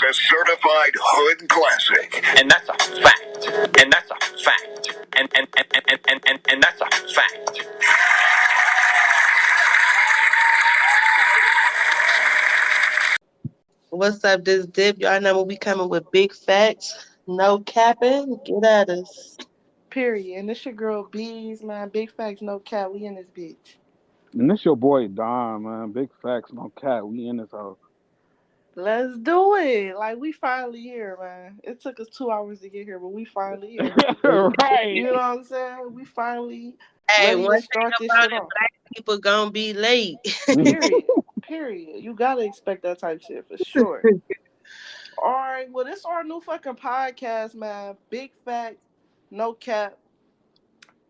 a certified hood classic. And that's a fact. And that's a fact. And that's a fact. What's up, this dip? Y'all know we coming with big facts, no capping. Get at us. Period. And this your girl Beeze, man. Big facts, no cat. We in this bitch. And this your boy Don, man. Big facts, no cat. We in this house. Let's do it. Like we finally here, man. It took us 2 hours to get here, but we finally here. Right. You know what I'm saying? We finally Hey, ready one to thing start this about shit it, off. black people gonna be late. Period. Period. You gotta expect that type shit for sure. All right. Well, this our new fucking podcast, man. Big fact, no cap.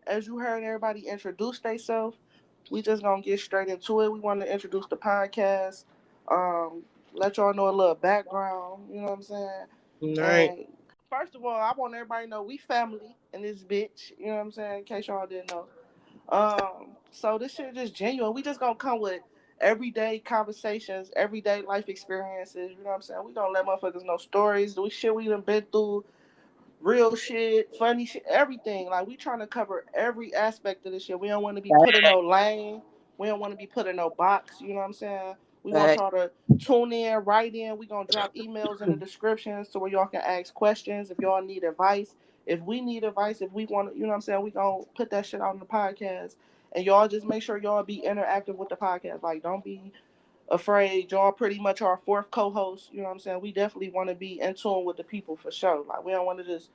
As you heard everybody introduce themselves, we just gonna get straight into it. We want to introduce the podcast, let y'all know a little background. You know what I'm saying? All right. And first of all, I want everybody to know we family in this bitch. You know what I'm saying? In case y'all didn't know. So this shit just genuine. We just gonna come with everyday conversations, everyday life experiences. You know what I'm saying? We gonna let motherfuckers know stories, the shit we done been through, real shit, funny shit, everything. Like we trying to cover every aspect of this shit. We don't want to be put in no lane. We don't want to be put in no box. You know what I'm saying? We want Fact. y'all to tune in, write in. We gonna drop emails in the descriptions to where y'all can ask questions if y'all need advice. If we need advice, if we want to, you know what I'm saying, we gonna put that shit out on the podcast. And y'all just make sure y'all be interactive with the podcast. Like don't be afraid. Y'all pretty much our fourth co-host. You know what I'm saying? We definitely want to be in tune with the people for sure. Like we don't want to just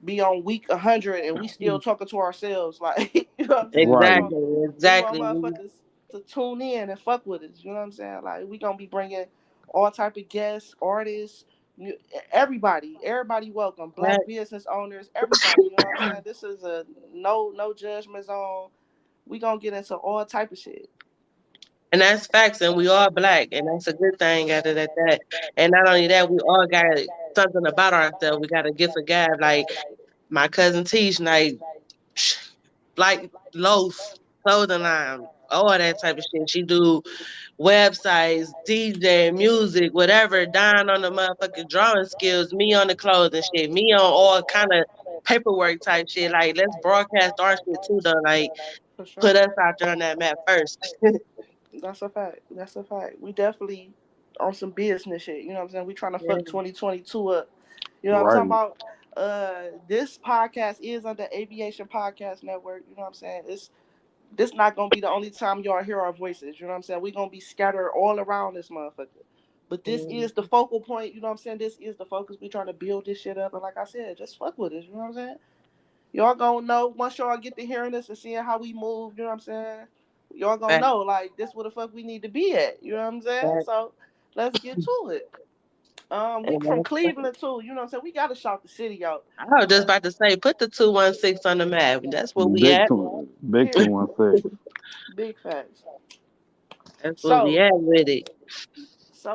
be on week 100 and we still talking to ourselves. Like, you know what I'm saying? Right. Exactly, We want exactly. motherfuckers to tune in and fuck with us. You know what I'm saying? Like, we gonna be bringing all type of guests, artists, everybody welcome. Black Fact. business owners, everybody. You know what I'm saying? This is a no judgment zone. We gonna get into all type of shit. And that's facts, and we all black, and that's a good thing out of that. And not only that, we all got something about ourselves. We got a gift of gab, like my cousin Teach, like loaf, clothing line, all that type of shit. She do websites, DJ, music, whatever, down on the motherfucking drawing skills, me on the clothing shit, me on all kind of paperwork type shit. Like, let's broadcast our shit too, though. Like, For put sure. us out there on that map first. That's a fact. That's a fact. We definitely on some business shit. You know what I'm saying? We trying to Yeah. fuck 2022 up. You know what I'm talking Right. about? This podcast is under Aviation Podcast Network. You know what I'm saying? This not gonna be the only time y'all hear our voices. You know what I'm saying? We gonna be scattered all around this motherfucker. But this Mhm. is the focal point. You know what I'm saying? This is the focus. We trying to build this shit up. And like I said, just fuck with us. You know what I'm saying? Y'all gonna know once y'all get to hearing this and seeing how we move. You know what I'm saying? Y'all gonna Fact, know like this where the fuck we need to be at. You know what I'm saying? fact. So let's get to it. We from And Cleveland too. You know what I'm saying? We gotta shout the city out. I was just about to say, put the 216 on the map. That's where we Big at. two. Big two Period. one six. Big facts. That's where we So at with it.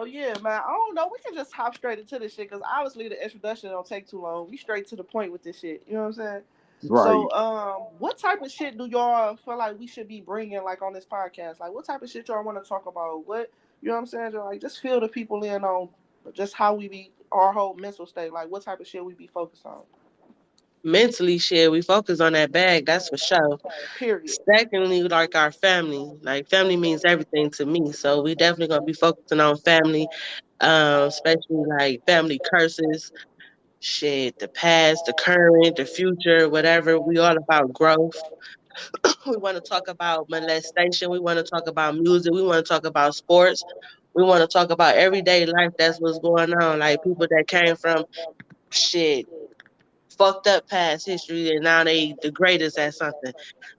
yeah, man. I don't know. We can just hop straight into this shit because obviously the introduction don't take too long. We straight to the point with this shit. You know what I'm saying? Right. So, what type of shit do y'all feel like we should be bringing like on this podcast? Like, what type of shit y'all want to talk about? What you know what I'm saying? Like, just fill the people in on just how we be our whole mental state. Like, what type of shit we be focused on? Mentally, shit, we focus on that bag, that's for sure. Period. Secondly, like our family. Like, family means everything to me. So, we definitely going to be focusing on family, especially like family curses, shit, the past, the current, the future, whatever. We all about growth. We want to talk about molestation. We want to talk about music. We want to talk about sports. We want to talk about everyday life. That's what's going on. Like people that came from shit, fucked up past history, and now they the greatest at something.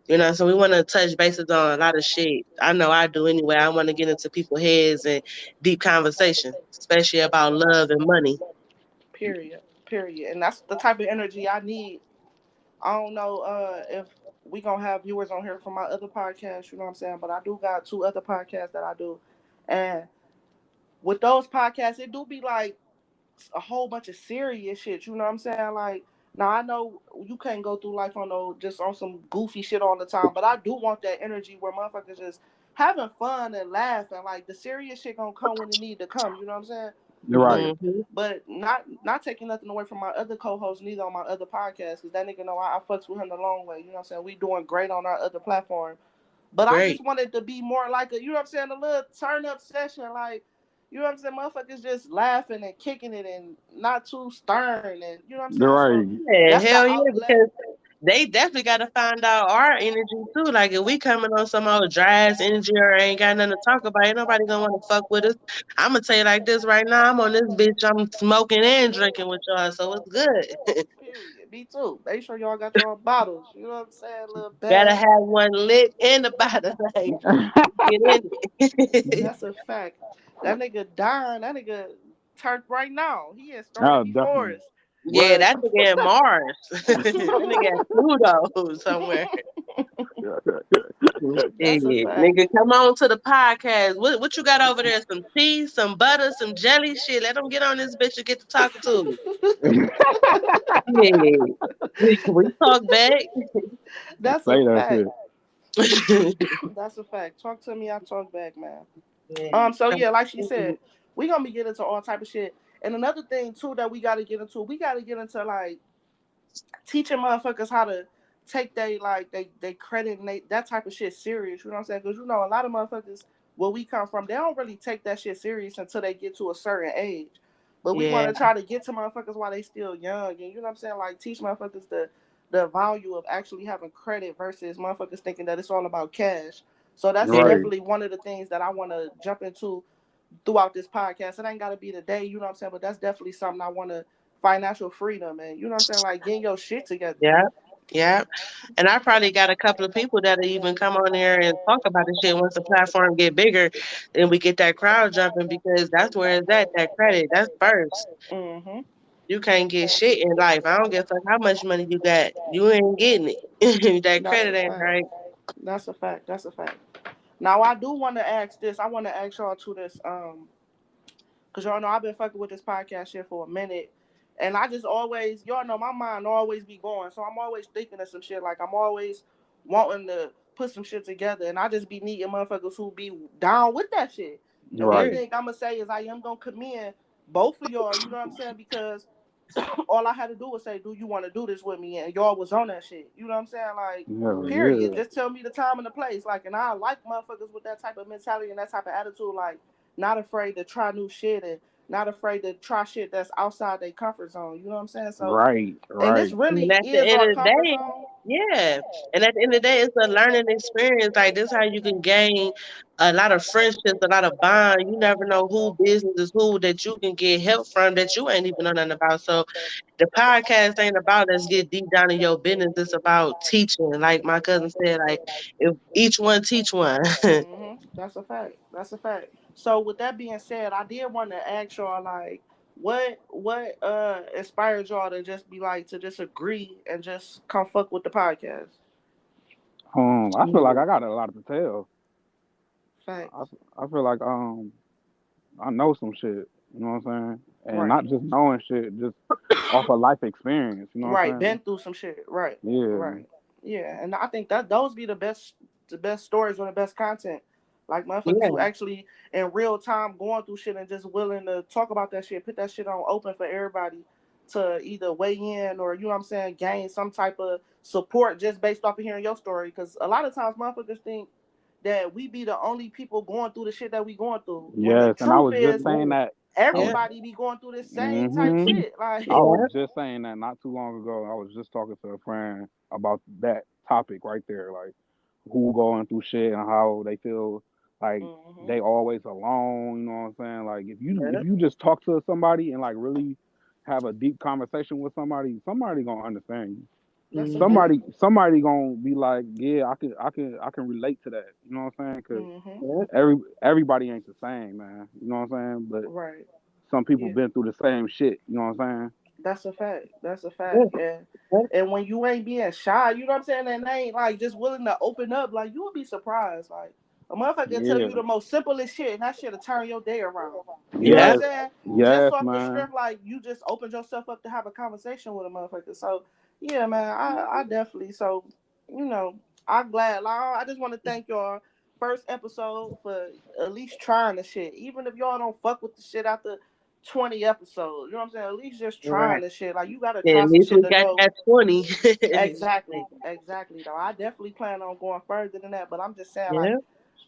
You know, so we want to touch bases on a lot of shit. I know I do anyway. I want to get into people's heads and deep conversation, especially about love and money. Period. Period. And that's the type of energy I need. I don't know if we gonna have viewers on here from my other podcast. You know what I'm saying? But I do got two other podcasts that I do, and with those podcasts, it do be like a whole bunch of serious shit. You know what I'm saying? Like, now I know you can't go through life on no just on some goofy shit all the time, but I do want that energy where motherfuckers just having fun and laughing. Like the serious shit gonna come when it need to come. You know what I'm saying? You're right. Mm-hmm. But not taking nothing away from my other co-hosts neither on my other podcast, because that nigga know I fucks with him the long way. You know what I'm saying? We doing great on our other platform. But I Great. just wanted to be more like a, you know what I'm saying, a little turn up session, like, you know what I'm saying, motherfuckers just laughing and kicking it and not too stern, and you know what I'm You're saying. So right. Yeah, that's the hell yeah, outlet. because they definitely got to find out our energy too. Like if we coming on some old dry ass energy or ain't got nothing to talk about, ain't nobody gonna want to fuck with us. I'm gonna tell you like this right now. I'm on this bitch. I'm smoking and drinking with y'all, so it's good. Period. Me too. Make sure y'all got your bottles. You know what I'm saying? A little Gotta bag. have one lit in the bottom, like get in it. That's a fact. That nigga dying. That nigga turned right now. He in Oh, Stormy definitely. Forest. Yeah, But that nigga in Mars. That nigga at Pluto somewhere. that's a Shit. fact. Nigga, come on to the podcast. What you got over there? Some cheese, some butter, some jelly shit. Let them get on this bitch and get to talking to. Yeah. We talk back. That's a Say that fact. shit. That's a fact. Talk to me, I talk back, man. Yeah. So yeah, like she said, we gonna be getting into all type of shit. And another thing too that we gotta get into like teaching motherfuckers how to take they credit and that type of shit serious. You know what I'm saying? Because you know a lot of motherfuckers where we come from, they don't really take that shit serious until they get to a certain age. But we want Yeah. to try to get to motherfuckers while they still young, and you know what I'm saying? Like teach motherfuckers the value of actually having credit versus motherfuckers thinking that it's all about cash. So that's Yeah. Right. definitely one of the things that I want to jump into throughout this podcast. It ain't got to be today, you know what I'm saying? But that's definitely something I want to financial freedom and you know what I'm saying, like getting your shit together. Yeah. Yeah. And I probably got a couple of people that'll even come on there and talk about the shit once the platform get bigger and we get that crowd jumping because that's where it's at, that credit. That's first. Mhm. You can't get shit in life. I don't give a fuck how much money you got. You ain't getting it. That That's a credit ain't fact. right. That's a fact. That's a fact. Now I do want to ask this. I want to ask y'all to this. Cause y'all know I've been fucking with this podcast shit for a minute. And I just always, y'all know my mind always be going. So I'm always thinking of some shit. Like I'm always wanting to put some shit together. And I just be needing motherfuckers who be down with that shit. And one Right. Period. thing I'm gonna say is I am gonna commend both of y'all, you know what I'm saying? Because all I had to do was say, "Do you want to do this with me?" And y'all was on that shit. You know what I'm saying? Like, Yeah, period. yeah. Just tell me the time and the place. Like, and I like motherfuckers with that type of mentality and that type of attitude. Like, not afraid to try new shit and not afraid to try shit that's outside their comfort zone. You know what I'm saying? So, Right. and this Right. And really at the is end our of the comfort day, zone. yeah. And at the end of the day, it's a learning experience. Like this how you can gain a lot of friendships, a lot of bond. You never know who business is who that you can get help from that you ain't even know nothing about. So the podcast ain't about let's get deep down in your business. It's about teaching. Like my cousin said, like if each one teach one. That's a fact. That's a fact. So with that being said, I did want to ask y'all like, what inspired y'all to just be like to just agree and just come fuck with the podcast? I feel like I got a lot to tell. I, Facts. I feel like I know some shit. You know what I'm saying? And Right. not just knowing shit, just off of life experience. You know what Right. I'm Been through some shit. Right. saying? Yeah. Right. Yeah. And I think that those be the best stories or the best content. Like motherfuckers Yeah. who actually in real time going through shit and just willing to talk about that shit, put that shit on open for everybody to either weigh in or you know what I'm saying, gain some type of support just based off of hearing your story. Cause a lot of times motherfuckers think that we be the only people going through the shit that we going through. When the Yes, and I truth was just is saying that. I was. Yeah. everybody be going through the same type hmm shit. I Like was Yeah. just saying that not too long ago. I was just talking to a friend about that topic right there, like who going through shit and how they feel like hmm they always alone. You know what I'm saying? Like if Yeah. you just talk to somebody and like really have a deep conversation with somebody, somebody gonna understand you. that's a Mm-hmm. fact. Somebody gonna be like, yeah, I can relate to that. You know what I'm saying? Because hmm Yeah. everybody ain't the same, man. You know what I'm saying? But Right. some people Yeah. been through the same shit. You know what I'm That's a fact. That's a Yeah. fact. Yeah. And when you ain't being shy, you know what I'm saying, and they ain't like just willing to open up, like you will be surprised. Like a motherfucker can tell you saying? the most simplest shit, and that shit'll turn your day around. You know what I'm Yeah. Yeah. saying? Just Yes, off the man. strength, like you just opened yourself up to have a conversation with a motherfucker. So yeah, man, I definitely so you know I'm glad. Like I just want to thank y'all first episode for at least trying the shit, even if y'all don't fuck with the shit after. 20 episodes. You know what I'm saying? At least just Right. trying this shit. Like, you gotta Yeah, try at some least shit we to got know. that 20. Exactly. Though I definitely plan on going further than that. But I'm just saying, like, Yeah,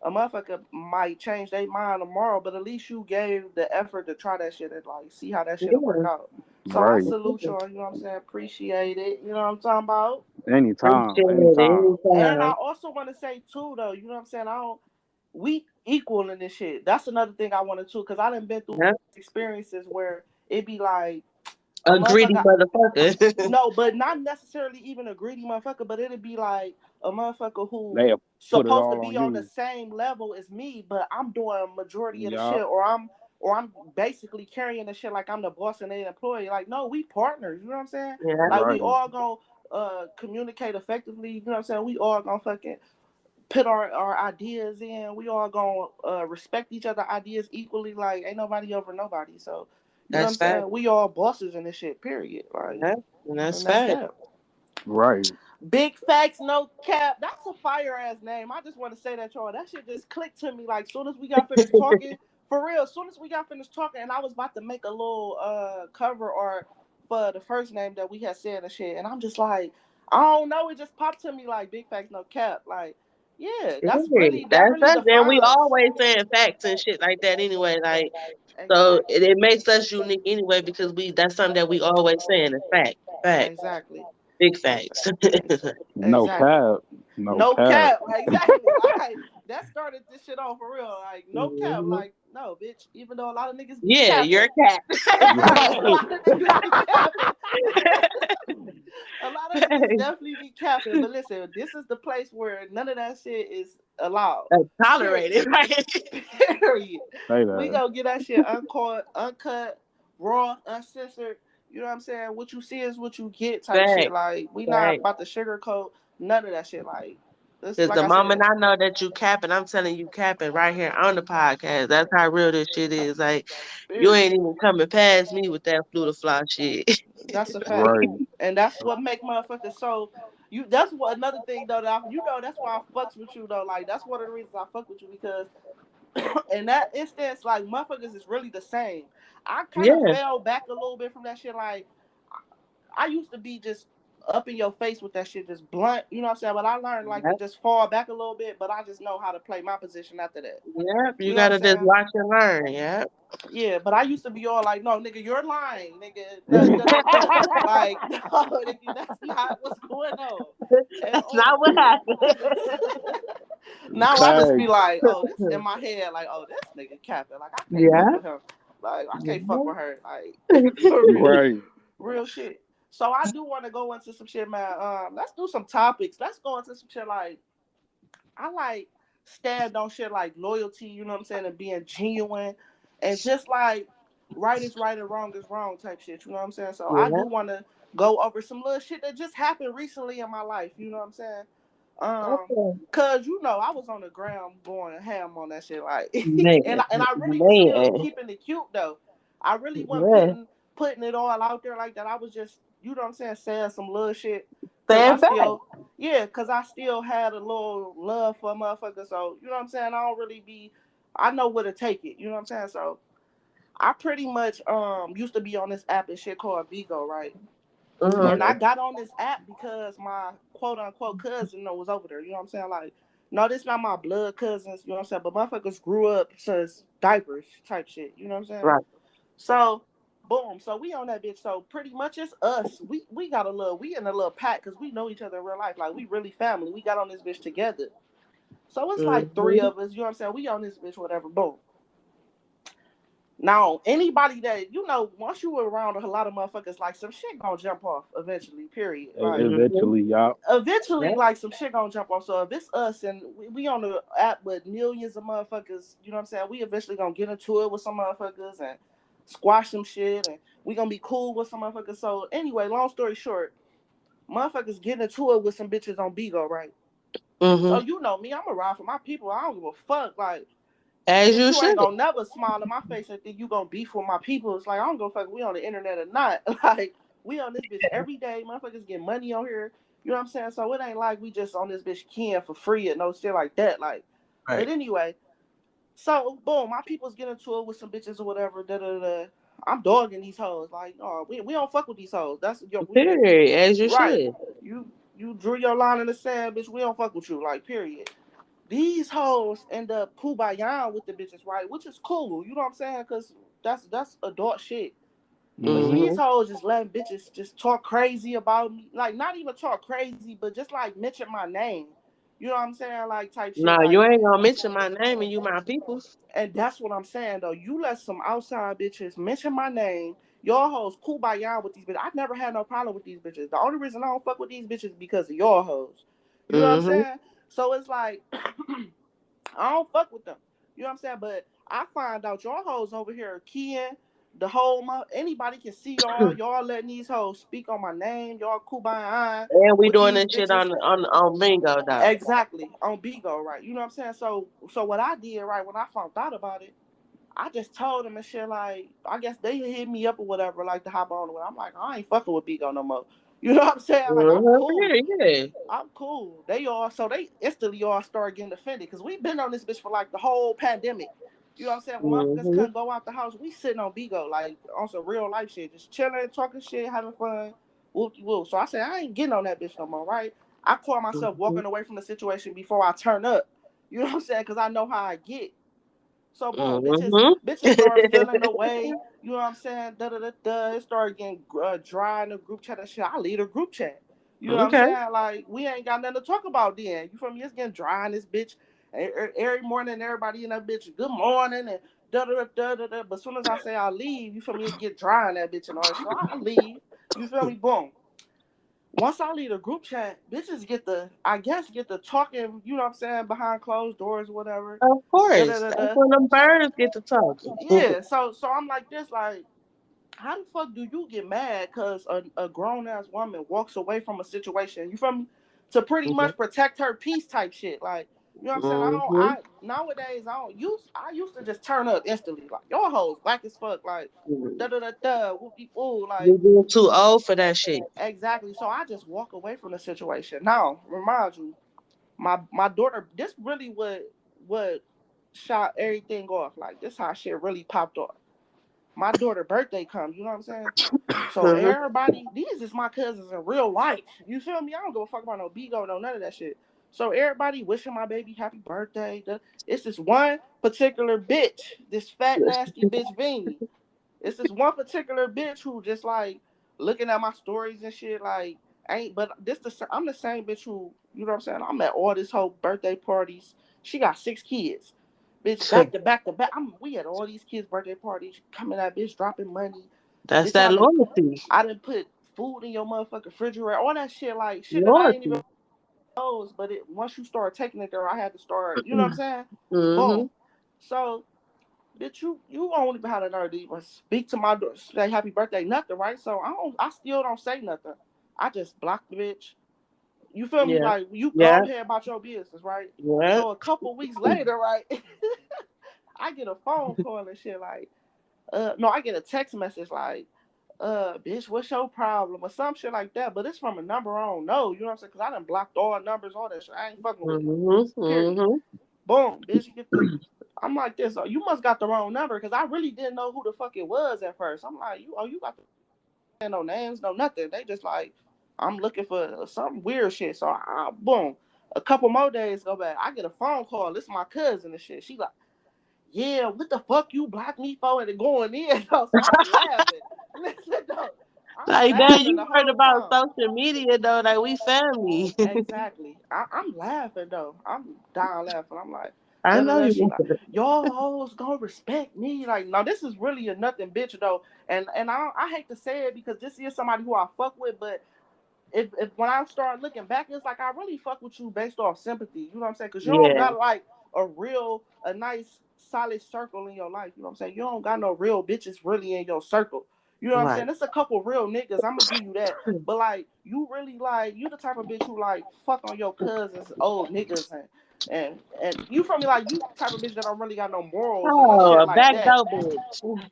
a motherfucker might change their mind tomorrow, but at least you gave the effort to try that shit and like see how that shit'll work yeah. out. So I Right. salute y'all. You know what I'm saying? Appreciate it. You know what I'm talking about? Anytime. Appreciate Anytime. it And I anytime. also want to say too, though. You know what I'm saying? I don't. We equal in this shit. That's another thing I wanted to, because I done been through Yeah. experiences where it be like a A greedy motherfucker. motherfucker. No, but not necessarily even a greedy motherfucker, but it'd be like a motherfucker who They put it supposed to all on be on the you. same level as me, but I'm doing a majority of the Yup. shit, or I'm basically carrying the shit like I'm the boss and they employee. Like, no, we partners, you know what I'm saying? Yeah, Like, we Right. all gonna communicate effectively, you know what I'm saying? We all gonna fucking put our ideas in. We all gonna respect each other ideas equally. Like, ain't nobody over nobody. So, you know what I'm that's fact. saying? We all bosses in this shit, period. Like, Yeah, and that's and that's fact. that. Right. Big facts, no cap. That's a fire ass name. I just want to say that, y'all. That shit just clicked to me. Like, soon as we got finished talking, for real. Soon as we got finished talking, and I was about to make a little cover art for the first name that we had said and shit, and I'm just like, I don't know. It just popped to me like big facts, no cap. Like, yeah, Yeah, that that's really us. And we defines. always saying facts and shit like that anyway. Like, so Exactly. it makes us unique anyway because we that's something that we always saying is fact. Fact. Exactly. Big facts. Exactly. No Exactly. cap. No No cap. cap, exactly. Like, that started this shit off for real. Like, no cap. Mhm. Like, no, bitch. Even though a lot of niggas be Yeah, you're capping, a cat. a Right. lot of niggas be capping. A lot of niggas definitely be capping. But listen, this is the place where none of that shit is allowed. Period. Tolerated, right? Period. Say We that. gonna get that shit uncut, raw, uncensored. You know what I'm saying? What you see is what you get type shit. Fact. Like, we not Fact. about to sugarcoat none of that shit. Like, this, Because like the I said, moment I know that you capping, I'm telling you capping right here on the podcast. That's how real this shit is. Like, you period. ain't even coming past me with that flu to fly shit. That's a fact, Right. and that's what make motherfuckers so. You. That's what another thing though. That that's why I fucks with you though. Like, that's one of the reasons I fuck with you, because in that instance, like, motherfuckers is really the same. I kind of Yeah. fell back a little bit from that shit. Like, I used to be just up in your face with that shit, just blunt. You know what I'm saying? But I learned like to Yep. just fall back a little bit. But I just know how to play my position after that. Yep. You You know what I'm gotta just saying? watch and learn. Yep. Yeah, but I used to be all like, no, nigga, you're lying, nigga. Da, da, da, da. Like, no, nigga, that's not what's going on at That's not all. what happened. Now I just be Facts. like, oh, this in my head, like, oh, this nigga capping. Like, I can't fuck Yeah. with him. Like, I can't fuck Yeah. with her. Like, for real. Right. Real shit. So I do want to go into some shit, man. Let's do some topics. Let's go into some shit like, I like stand on shit like loyalty, you know what I'm saying, and being genuine, and just like right is right and wrong is wrong type shit, you know what I'm saying? So I Yeah. do want to go over some little shit that just happened recently in my life, you know what I'm saying? Um, Okay. cause I was on the ground going ham on that shit, like, Man. and I really was still Man. keeping it cute though. I really wasn't Yeah. putting it all out there like that. I was just, you know what I'm saying, saying some little shit, cause I Stand back. still, yeah, cause I still had a little love for motherfuckers. So, you know what I'm saying. I don't really be, I know where to take it. You know what I'm saying. So I pretty much used to be on this app and shit called Bigo, right? And Mm-hmm. I Okay. got on this app because my quote unquote cousin, was over there. You know what I'm saying? Like, no, this not my blood cousins. You know what I'm saying? But motherfuckers grew up since diapers type shit. You know what I'm saying? Right. So, boom. So we on that bitch. So pretty much it's us. We got we in a little pack because we know each other in real life. Like, we really family. We got on this bitch together. So it's like three Mm-hmm. of us. You know what I'm saying? We on this bitch, whatever. Boom. Now, anybody that, once you were around a lot of motherfuckers, like, some shit gonna jump off eventually, period. Like, Mm-hmm. Eventually, y'all. eventually, Yep. like, some shit gonna jump off. So if it's us and we on the app with millions of motherfuckers, you know what I'm saying? We eventually gonna get into it with some motherfuckers and squash some shit, and we gonna be cool with some motherfuckers. So anyway, long story short, motherfuckers getting into it with some bitches on Bigo, right? So Mm-hmm. you know me, I'm a ride for my people. I don't give a fuck. Like, As bitch, you you ain't should. gonna never smile in my face and think you gonna beef with my people. It's like, I don't go fuck. We on the internet or not. Like, we on this bitch every day. Motherfuckers get money on here. You know what I'm saying? So it ain't like we just on this bitch can for free and no shit like that. Like, but Right. anyway, so boom, my people's getting into it with some bitches or whatever. Da da da. I'm dogging these hoes. Like, oh, we don't fuck with these hoes. That's your Period, as you right. should. You you drew your line in the sand, bitch. We don't fuck with you. Like, period. These hoes end up kumbaya with the bitches, right? Which is cool. You know what I'm saying? Cause that's adult shit. But Mm-hmm. these Mhm. hoes just letting bitches just talk crazy about me. Like, not even talk crazy, but just like mention my name. You know what I'm saying? Like, type shit. Nah, Like, you ain't gonna mention my name and you my peoples. and that's what I'm saying though. You let some outside bitches mention my name. Y'all hoes kumbaya with these bitches. I never had no problem with these bitches. The only reason I don't fuck with these bitches is because of y'all hoes. You know what I'm Mhm. saying? So it's like I don't fuck with them. You know what I'm saying? But I find out y'all hoes over here keying the whole month. Anybody can see y'all. Y'all letting these hoes speak on my name. Y'all kumbaya And we with doing these this shit bitches. on bingo dog. Exactly. On Bigo, right? You know what I'm saying? So what I did, right, when I found out about it, I just told them and shit like I guess they hit me up or whatever, like to hop on with. I'm like, I ain't fucking with Bigo no more. You know what I'm saying? Like I'm Mhm. cool. Yeah. I'm cool. They all so they instantly all start getting offended because we've been on this bitch for like the whole pandemic. You know what I'm saying? When motherfuckers Mhm. couldn't go out the house, we sitting on Bigo like on some real life shit, just chilling, talking shit, having fun, whoop whoop. So I said I ain't getting on that bitch no more, right? I caught myself Mhm. walking away from the situation before I turn up. You know what I'm saying? Because I know how I get. So boom, Mhm. bitches start feeling the way. You know what I'm saying? Da da da da. It started getting dry in the group chat and shit. I lead a group chat. You know what I'm Okay. saying? Like we ain't got nothing to talk about then. You feel me? It's getting dry in this bitch. Every morning, everybody in that bitch. Good morning and da da da da da. But as soon as I say I leave, you feel me? It get dry in that bitch and all that shit. So I leave. You feel me? Boom. Once I leave the group chat, bitches get the, I guess, get the talking, you know what I'm saying, behind closed doors or whatever. Of Da da course. da That's da. when them birds get to talking. Yeah, so I'm like this, like, how the fuck do you get mad because a grown ass woman walks away from a situation? You feel me? To pretty much protect her peace type shit. Like, you know what I'm saying? Mhm. I nowadays I used to just turn up instantly. Like, your hoes black as fuck, like da da da da whoopie woo, like You getting too old for that shit. exactly. So I just walk away from the situation. Now, remind you, my daughter, this really what shot everything off. Like this how shit really popped off. My daughter' birthday comes, you know what I'm saying? So Mhm. everybody, these is my cousins in real life. You feel me? I don't give a fuck about no Bigo, no none of that shit. So everybody wishing my baby happy birthday. It's this one particular bitch, this fat nasty bitch Vinny. It's this one particular bitch who just like looking at my stories and shit. Like, ain't but I'm the same bitch who, you know what I'm saying? I'm at all this whole birthday parties. She got 6 kids, bitch, back to back to back. We at all these kids' birthday parties. Coming at bitch, dropping money, That's bitch. that loyalty. I didn't put food in your motherfucking refrigerator. All that shit, like shit that I ain't even Loyalty. knows. But once you start taking it there, I had to start. You know what I'm saying? Boom. Mhm. So bitch, you won't even have the nerve to even speak to my daughter, say happy birthday, nothing, right? So I still don't say nothing. I just block the bitch. You feel me? Yeah. Like you go Yeah. ahead about your business, right? Yeah. So a couple weeks later, right, I get a phone call and shit like, no, I get a text message like, bitch, what's your problem or some shit like that. But it's from a number I don't know. You know what I'm saying? Because I done blocked all numbers, all that shit. I ain't fucking with it. Mhm. Period. Mhm. Boom, bitch, you get the. I'm like this. Oh, you must got the wrong number because I really didn't know who the fuck it was at first. I'm like, you got no names, no nothing. They just like, I'm looking for some weird shit. So boom, a couple more days go back. I get a phone call. This is my cousin and shit. She like, yeah, what the fuck you blocked me for and going in? So I'm laughing. Listen though, I'm Like that, laughing you the heard whole about time. social media though, like we family. Exactly. I'm laughing though. I'm dying laughing. I'm like, I da da know da. you. She like, y'all hoes gonna respect me. Like, no, this is really a nothing bitch though. And I hate to say it because this is somebody who I fuck with, but if when I start looking back, it's like I really fuck with you based off sympathy. You know what I'm saying? Because you don't Yeah. got like a nice solid circle in your life. You know what I'm saying? You don't got no real bitches really in your circle. You know what I'm Right. saying? It's a couple real niggas. I'm gonna give you that. But like, you really like you the type of bitch who like fuck on your cousins, old niggas, and you from me like you type of bitch that don't really got no morals or no Oh, shit a like back that. door bitch.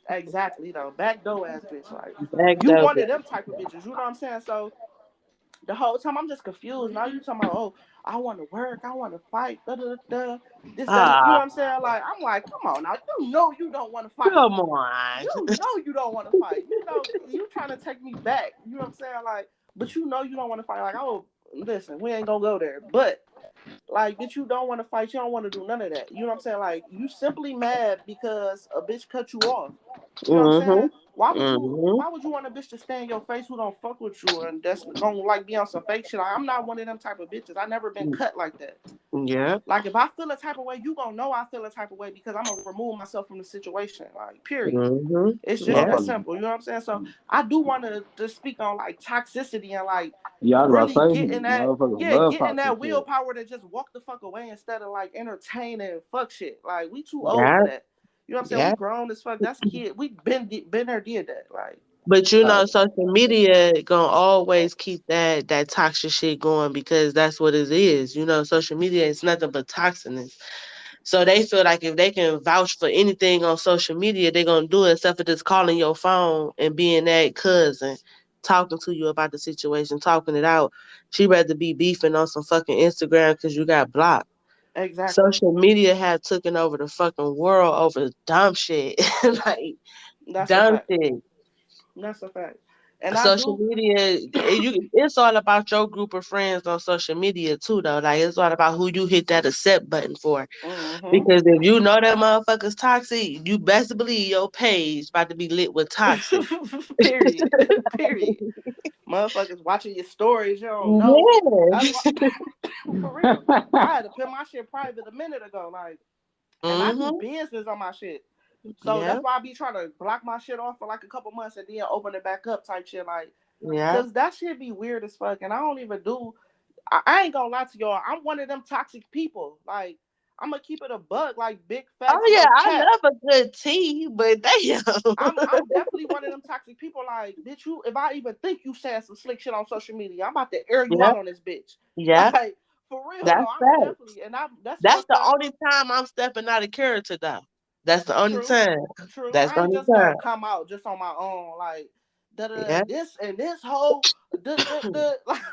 Exactly though, back door ass bitch. Like Back you door one of bitch. them type of bitches. You know what I'm saying? So The whole time I'm just confused. Now you talking about, oh, I want to work, I want to fight, da da da. This, that, you know Ah, what I'm saying? Like, I'm like, come on now, you know you don't want to fight. come on. You know you don't want to fight. You know you trying to take me back. You know what I'm saying? Like, but you know you don't want to fight. Like, oh, listen, we ain't gonna go there. But like, bitch, you don't want to fight. You don't want to do none of that. You know what I'm saying? Like, you simply mad because a bitch cut you off. You know what I'm saying? Mhm. Why would you? Mhm. Why would you want a bitch to stay in your face who don't fuck with you and that's gonna like be on some fake shit? Like, I'm not one of them type of bitches. I never been cut like that. Yeah. Like, if I feel a type of way, you gonna know I feel a type of way because I'm gonna remove myself from the situation. Like, period. Mhm. It's just Yeah. that Motherfuckers. simple. You know what I'm saying? So I do want to just speak on like toxicity and like Yeah, I was really about to say, getting that, motherfuckers yeah, love getting toxic that shit. willpower to just walk the fuck away instead of like entertaining fuck shit. Like, we too old Yeah. for that. You know what I'm saying? We Yeah. grown as fuck. That's kid. We been there, did that. Like, But you Like, know, social media gonna always keep that toxic shit going because that's what it is. You know, social media is nothing but toxicness. So they feel like if they can vouch for anything on social media, they're gonna do it except for just calling your phone and being that cousin, talking to you about the situation, talking it out. She rather be beefing on some fucking Instagram because you got blocked. exactly. Social media have taken over the fucking world over dumb shit. Like That's a dumb fact. shit. That's a fact. And I Social do. media, it's all about your group of friends on social media too though. Like it's all about who you hit that accept button for. Mm-hmm. Because if you know that motherfucker's toxic, you best believe your page about to be lit with toxic. Period. Period. Motherfuckers watching your stories, you don't know. That's Yes. why, for real. I had to put my shit private a minute ago. Like, and I do Mhm. business on my shit. So Yeah. that's why I be trying to block my shit off for like a couple months and then open it back up type shit. Like, Yeah. cause that shit be weird as fuck. And I don't even do. I ain't gonna lie to y'all. I'm one of them toxic people. Like, I'm gonna keep it a bug. Like, big Oh facts, yeah, no I cap. love a good tea, but damn. I'm definitely one of them toxic people. Like, bitch, you if I even think you saying some slick shit on social media, I'm about to air you Yeah. out on this bitch. Yeah. Like, for real That's though, I'm that. definitely and I that's That's fucked the up. only time I'm stepping out of character though. That's the only True, time. true. That's I the ain't only just time. gonna come out just on my own. Like, da da Yeah. this and this whole da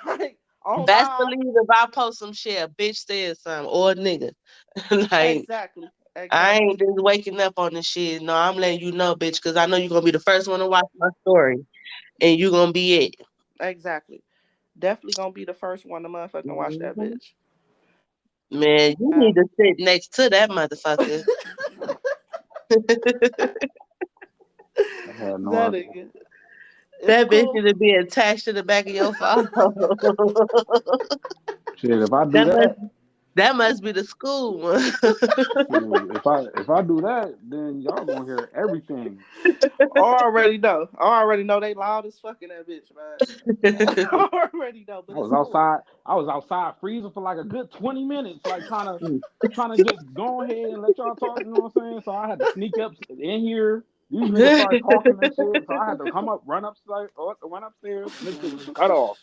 like on Best live. believe if I post some shit, a bitch said something or a nigga. Like Exactly, I exactly, ain't just waking up on this shit. No, I'm letting you know, bitch, because I know you're gonna be the first one to watch my story, and you gonna be it. exactly. Definitely gonna be the first one to motherfucking watch that Mhm. bitch. Man, you Uh, need to sit next to that motherfucker. I had no that idea. nigga. It's That bitch cool. need to be attached to the back of your phone. Shit, if I do that must that, that must be the school one. shoot, if I do that, then y'all gonna hear everything. Already know. Already know they loud as fucking that bitch, man. Already know, but I it's was cool. outside. I was outside freezing for like a good 20 minutes, like trying to just go ahead and let y'all talk. You know what I'm saying? So I had to sneak up in here. These niggas started talking and shit, so I had to come up, run upstairs, run upstairs, and this shit was cut off.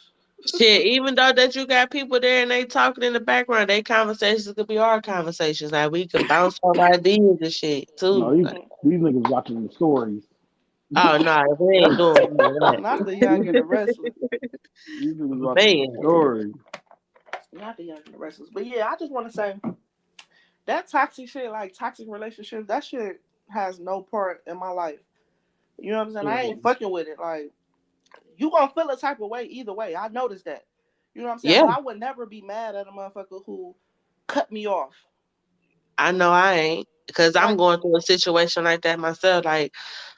Shit, even though that you got people there and they talking in the background, they conversations could be our conversations. Like we can bounce off ideas and shit No, too. these niggas watching the stories. Oh no, we ain't doing none of Not the young and the that. restless. These niggas watching the Man. stories. Not the young and the restless. But yeah, I just want to say that toxic shit, like toxic relationships, that shit has no part in my life. You know what I'm saying? I ain't Mm. fucking with it. Like, you gonna feel a type of way either way. I noticed that. You know what I'm saying? Yeah, But I would never be mad at a motherfucker who cut me off. I know I ain't. Because I'm Like, going through a situation like that myself. Like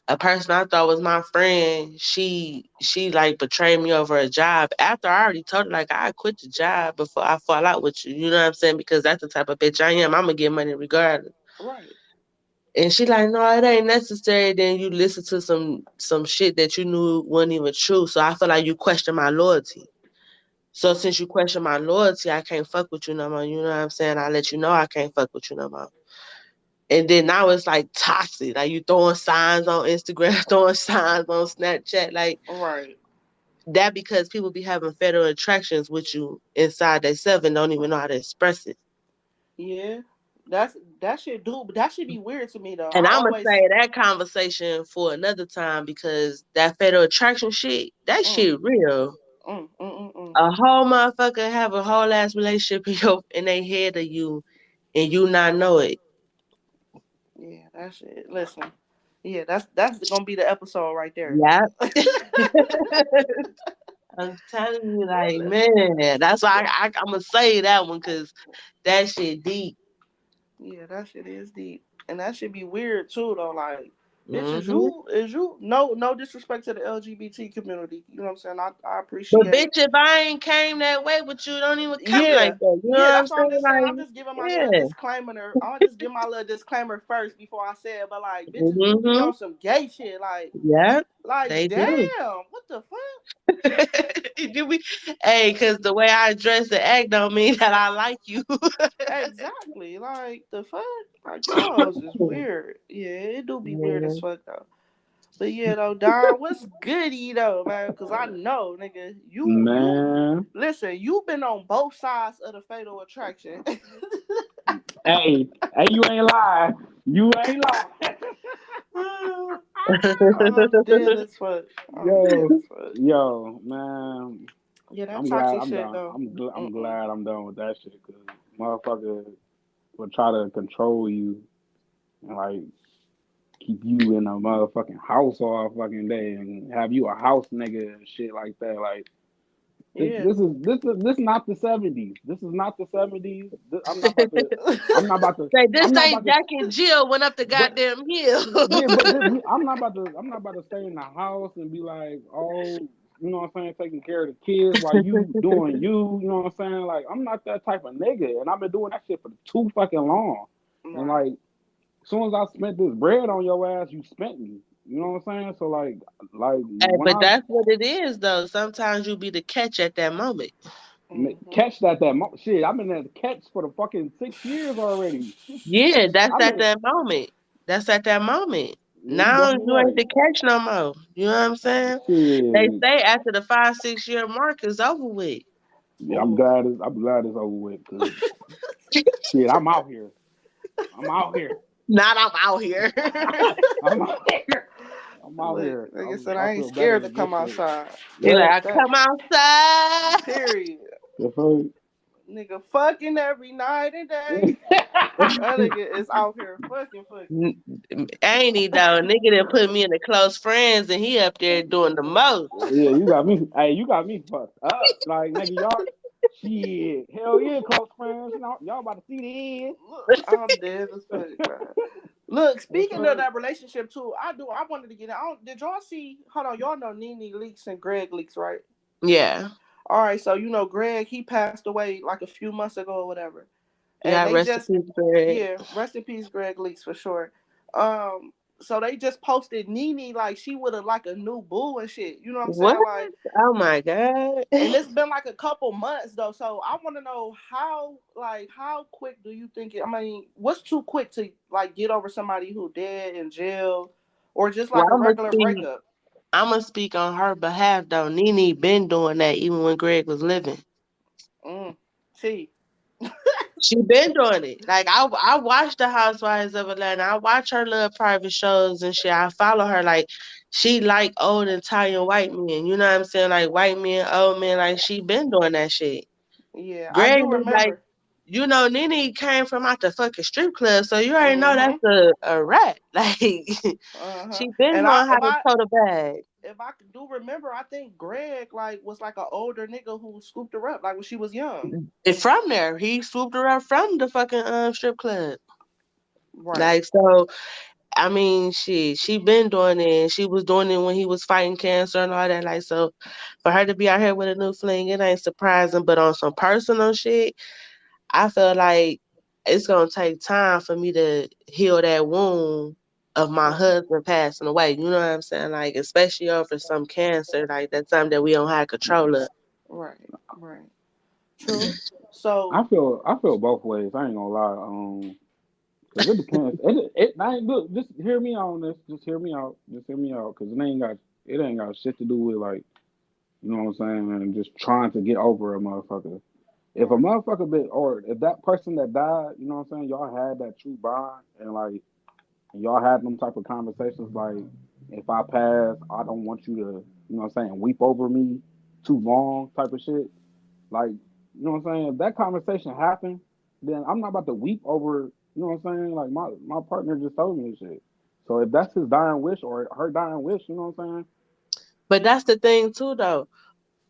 a person I thought was my friend, she like betrayed me over a job. After I already told her like I quit the job before I fall out with you. You know what I'm saying? Because that's the type of bitch I am. I'm gonna get money regardless. right, And she like, no, it ain't necessary. Then you listen to some shit that you knew wasn't even true. So I feel like you question my loyalty. So since you question my loyalty, I can't fuck with you no more. You know what I'm saying? I let you know I can't fuck with you no more. And then now it's like toxic. Like you throwing signs on Instagram, throwing signs on Snapchat, like right. that because people be having federal attractions with you inside themselves and don't even know how to express it. Yeah, that's that shit. Do but that should be weird to me though. And I I'm gonna always say that conversation for another time because that federal attraction shit, that mm, shit real. A whole motherfucker have a whole ass relationship in their head of you, and you not know it. Yeah, that's it. Listen. Yeah, that's gonna be the episode right there. Yep. I'm telling you, like, man, that's why I'm gonna say that one because that shit deep. Yeah, that shit is deep, and that should be weird too, though. Like, bitch, Hmm. is you no disrespect to the LGBT community. You know what I'm saying? I But appreciate. bitch, if I ain't came that way with you, don't even come like Yeah, that. You know yeah. what I'm That's what I'm saying? just saying. I'm Like, just giving my little yeah. disclaimer. I'll just give my little disclaimer first before I say it. But like, bitches do be Hmm. on some gay shit. Yeah, Like, they damn, do. what the fuck? You be, hey, because the way I dress and act don't mean that I like you. Exactly. Like the fuck. Like y'all is weird. Yeah, it do be weird as Yeah. fuck though. But yeah, though, Don, what's goody though, man? Cause I know, nigga, you Man, listen. You been on both sides of the fatal attraction. hey, hey, you ain't lying. You ain't lying. I'm dead as fuck. I'm dead yo, as fuck. yo, man. Yeah, that I'm glad toxic I'm shit done. though. I'm Mm-mm. glad I'm done with that shit because motherfucker will try to control you and like keep you in a motherfucking house all fucking day and have you a house nigga and shit like that. Like Yeah. this not the '70s. This is not the '70s. I'm not about to. I'm not about to. Say this I'm not ain't about to. Jack and Jill went up the But goddamn hill. yeah, but I'm not about to. I'm not about to stay in the house and be like, oh, you know what I'm saying, taking care of the kids while you doing you. You know what I'm saying? Like I'm not that type of nigga, and I've been doing that shit for too fucking long. And Right. like, as soon as I spent this bread on your ass, you spent me. You know what I'm saying? So like Hey, when but I that's what it is, though. Sometimes you be the catch at that moment. Mm-hmm. catch that shit, I've been at the catch for the fucking 6 years already. Yeah, that's I've at been that moment. That's at that moment. yeah, you Now definitely you ain't right. the catch no more. You know what I'm saying? They Shit, say after the 5, 6 year mark is over with. yeah, Mm-hmm. I'm glad it's over with because shit, I'm out here. I'm out here. Not I'm out here. I'm out here. I'm out Look, here. like I said, I I ain't feel better scared to than come this shit. outside. He like, Fuck I that. come outside. Period. The fuck? Nigga fucking every night and day. That nigga is out here fucking. Ain't he though? Nigga that put me in the close friends and he up there doing the most. Yeah, you got me. Hey, you got me fucked up. Like nigga, y'all. Shit, hell yeah, close friends. You know, y'all about to see the end. Look, I'm dead as fuck, man. Look, The speaking of fuck? that relationship too, I wanted to get in. Did y'all see? Hold on, y'all know Nene Leaks and Greg Leaks, right? Yeah. All right, so you know Greg, he passed away like a few months ago or whatever, and Yeah, they rest in just peace, Greg. yeah, rest in peace, Greg Leaks for sure. So they just posted Nene like she would have like a new boo and shit. You know what I'm What? saying? Like, Oh my God. and it's been like a couple months though, so I want to know how quick do you think I mean, what's too quick to like get over somebody who dead in jail, or just Well, like a regular breakup? I'm gonna speak on her behalf though. Nene been doing that even when Greg was living. Mm. See. She been doing it. Like I watch the Housewives of Atlanta. I watch her little private shows and shit. I follow her. Like she like old Italian white men. You know what I'm saying? Like white men, old men. Like she been doing that shit. Yeah, I Greg do look like, remember. you know, Nene came from out the fucking strip club, so you already know Mm-hmm. that's a rat. Like Uh-huh. she been And knowing how to tote a bag. if I do remember, I think Greg like was like an older nigga who scooped her up like when she was young. And from there, he swooped her up from the fucking strip club. Right. Like so, I mean, she been doing it. And she was doing it when he was fighting cancer and all that. Like so, for her to be out here with a new fling, it ain't surprising. But on some personal shit, I feel like it's gonna take time for me to heal that wound of my Right. husband passing away. You know what I'm saying? Like, especially over some cancer, like that's something that we don't have control of. Right. Right. True. So I feel both ways. I ain't gonna lie. Cause it depends. I ain't look. Just hear me on this. Just hear me out. Just hear me out. Cause it ain't got shit to do with like you know what I'm saying, and just trying to get over a motherfucker. If a right. motherfucker bit or if that person that died, you know what I'm saying, y'all had that true bond and like and y'all had them type of conversations like if I pass, I don't want you to, you know what I'm saying, weep over me too long type of shit. Like, you know what I'm saying? If that conversation happened, then I'm not about to weep over, you know what I'm saying? Like my partner just told me this shit. So if that's his dying wish or her dying wish, you know what I'm saying? But that's the thing too, though.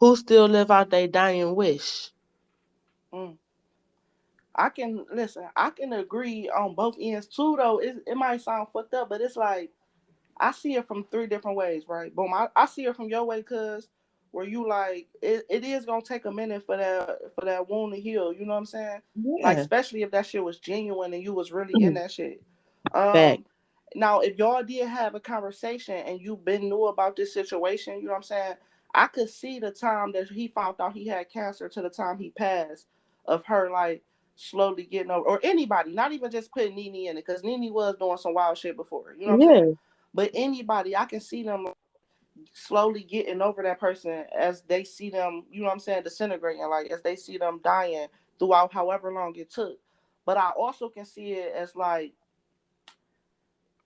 Who still live out their dying wish? Mm. I can listen. I can agree on both ends too, though. It might sound fucked up, but it's like I see it from three different ways, right? Boom. I see it from your way, cuz where you like it is gonna take a minute for that wound to heal. You know what I'm saying? Like Yeah, especially if that shit was genuine and you was really in that shit. fact. Um, Now if y'all did have a conversation and you been knew about this situation, you know what I'm saying? I could see the time that he found out he had cancer to the time he passed of her like slowly getting over, or anybody, not even just putting Nene in it, because Nene was doing some wild shit before. You know what I'm saying? Yeah, But anybody, I can see them slowly getting over that person as they see them, you know what I'm saying, disintegrating, like as they see them dying throughout however long it took. But I also can see it as like,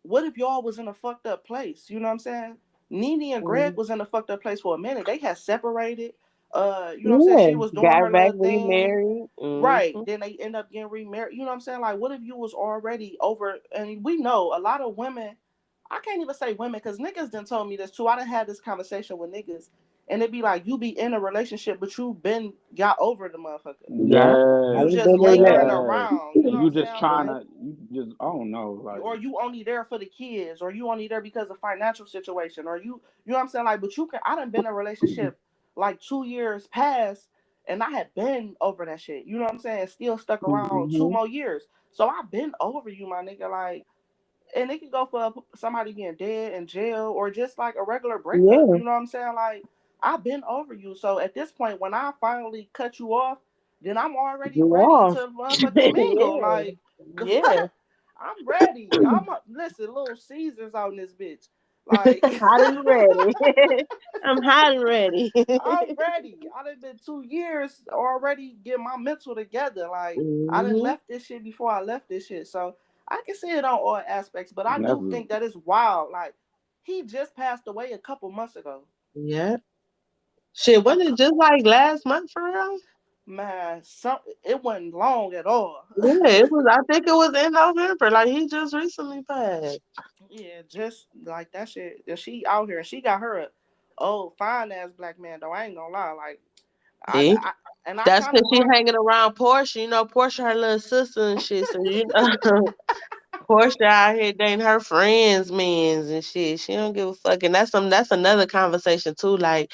what if y'all was in a fucked up place? You know what I'm saying? Nene and Greg mm, was in a fucked up place for a minute. They had separated. You know what I'm saying? yeah. She was doing Got her back little thing. remarried. Right. Then they end up getting remarried. You know what I'm saying? Like, what if you was already over? And we know a lot of women. I can't even say women because niggas done told me this too. I done had this conversation with niggas, and it be like you be in a relationship, but you been got over the motherfucker. Yeah, I You Yes, was just been in that. lingering yes. around. You know And what I'm you just saying? trying Like, to, you just, I don't know, like, or you only there for the kids, or you only there because of financial situation, or you know what I'm saying? Like, but you can. I done been in a relationship like 2 years past, and I had been over that shit. You know what I'm saying? Still stuck around two Mm-hmm. more years. So I've been over you, my nigga. Like, and it can go for somebody being dead in jail or just like a regular breakup. Yeah, You know what I'm saying? Like, I've been over you. So at this point, when I finally cut you off, then I'm already you ready off. to motherfucking mingle. Yeah, Like, the yeah. fuck, I'm ready. Listen, Little Caesars on this bitch. Like, Hot and ready. I'm hot and ready. I'm ready. I done been 2 years already getting my mental together. Like, I done Hmm. left this shit before I left this shit. So I can see it on all aspects, but I that's, do think that it's wild. Like, he just passed away a couple months ago. Yeah. Shit, A, wasn't it just like last month for real? man, it wasn't long at all. Yeah, it was. I think it was in November. Like he just recently passed. Yeah, just like that shit. And she out here and she got her a old fine ass black man though. I ain't gonna lie. Like, See, I that's kind because of she brought. hanging around Portia. You know, Portia, her little sister and shit. So you know, Portia out here dating her friends, mans and shit. She don't give a fuck. And that's some. That's another conversation too. Like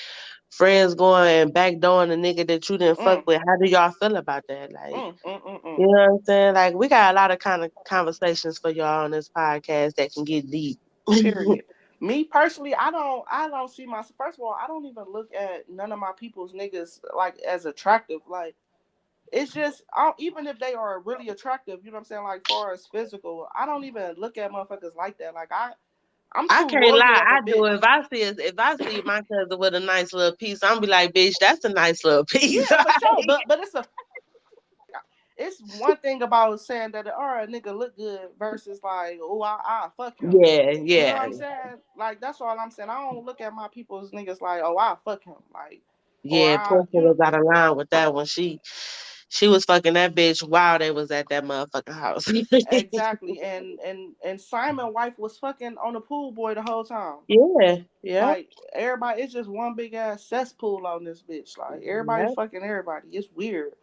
friends going and backdooring the nigga that you didn't fuck Mm, with. How do y'all feel about that? Like, mm, mm, mm, you mm. know what I'm saying? Like, we got a lot of kind of conversations for y'all on this podcast that can get deep. Period. Me personally, I don't see my first of all, I don't even look at none of my people's niggas like as attractive. Like it's just even if they are really attractive, you know what I'm saying? Like far as physical, I don't even look at motherfuckers like that. Like I'm I too can't loyal lie, of a I do. bitch. If I see my cousin with a nice little piece, I'm be like, bitch, that's a nice little piece. Yeah, for sure. But it's one thing about saying that a nigga look good versus like, oh, I fuck him. Yeah, You know what yeah, I'm saying? Like that's all I'm saying. I don't look at my people's niggas like, oh, I fuck him, like, or yeah. Portia you know, was out of line with that one. She was fucking that bitch while they was at that motherfucking house. exactly. And Simon wife was fucking on the pool boy the whole time. Yeah, yeah, Like everybody, it's just one big ass cesspool on this bitch. Like everybody yeah, fucking everybody. It's weird.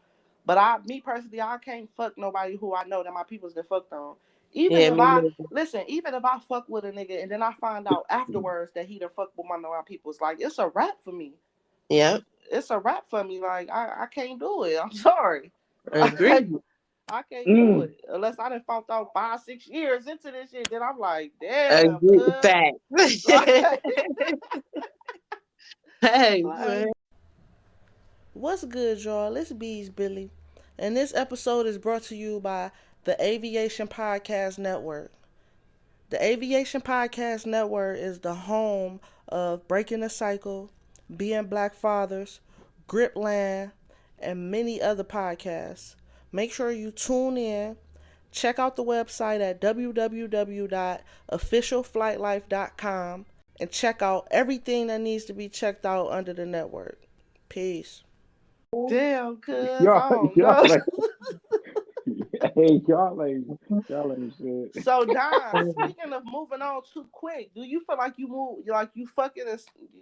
But me personally, I can't fuck nobody who I know that my people's get fucked on. Even yeah. if Me I neither. listen, even if I fuck with a nigga and then I find out afterwards that he done fuck with one of my people's, like it's a wrap for me. Yeah, It's a wrap for me. Like I can't do it. I'm sorry. Like agreed. I can't do mm, it unless I done found out 5, 6 years into this shit. Then I'm like, damn, Agreed. cuz. Fact. Like, Hey, man. like, what's good, y'all? It's Beeze Billy, and this episode is brought to you by the Aviation Podcast Network. The Aviation Podcast Network is the home of Breaking the Cycle, Being Black Fathers, Gripland, and many other podcasts. Make sure you tune in. Check out the website at www.officialflightlife.com and check out everything that needs to be checked out under the network. Peace. Damn, cuz I y'all, don't y'all know. like, hey, y'all ain't shit. So Don, speaking of moving on too quick, do you feel like you move like you fucking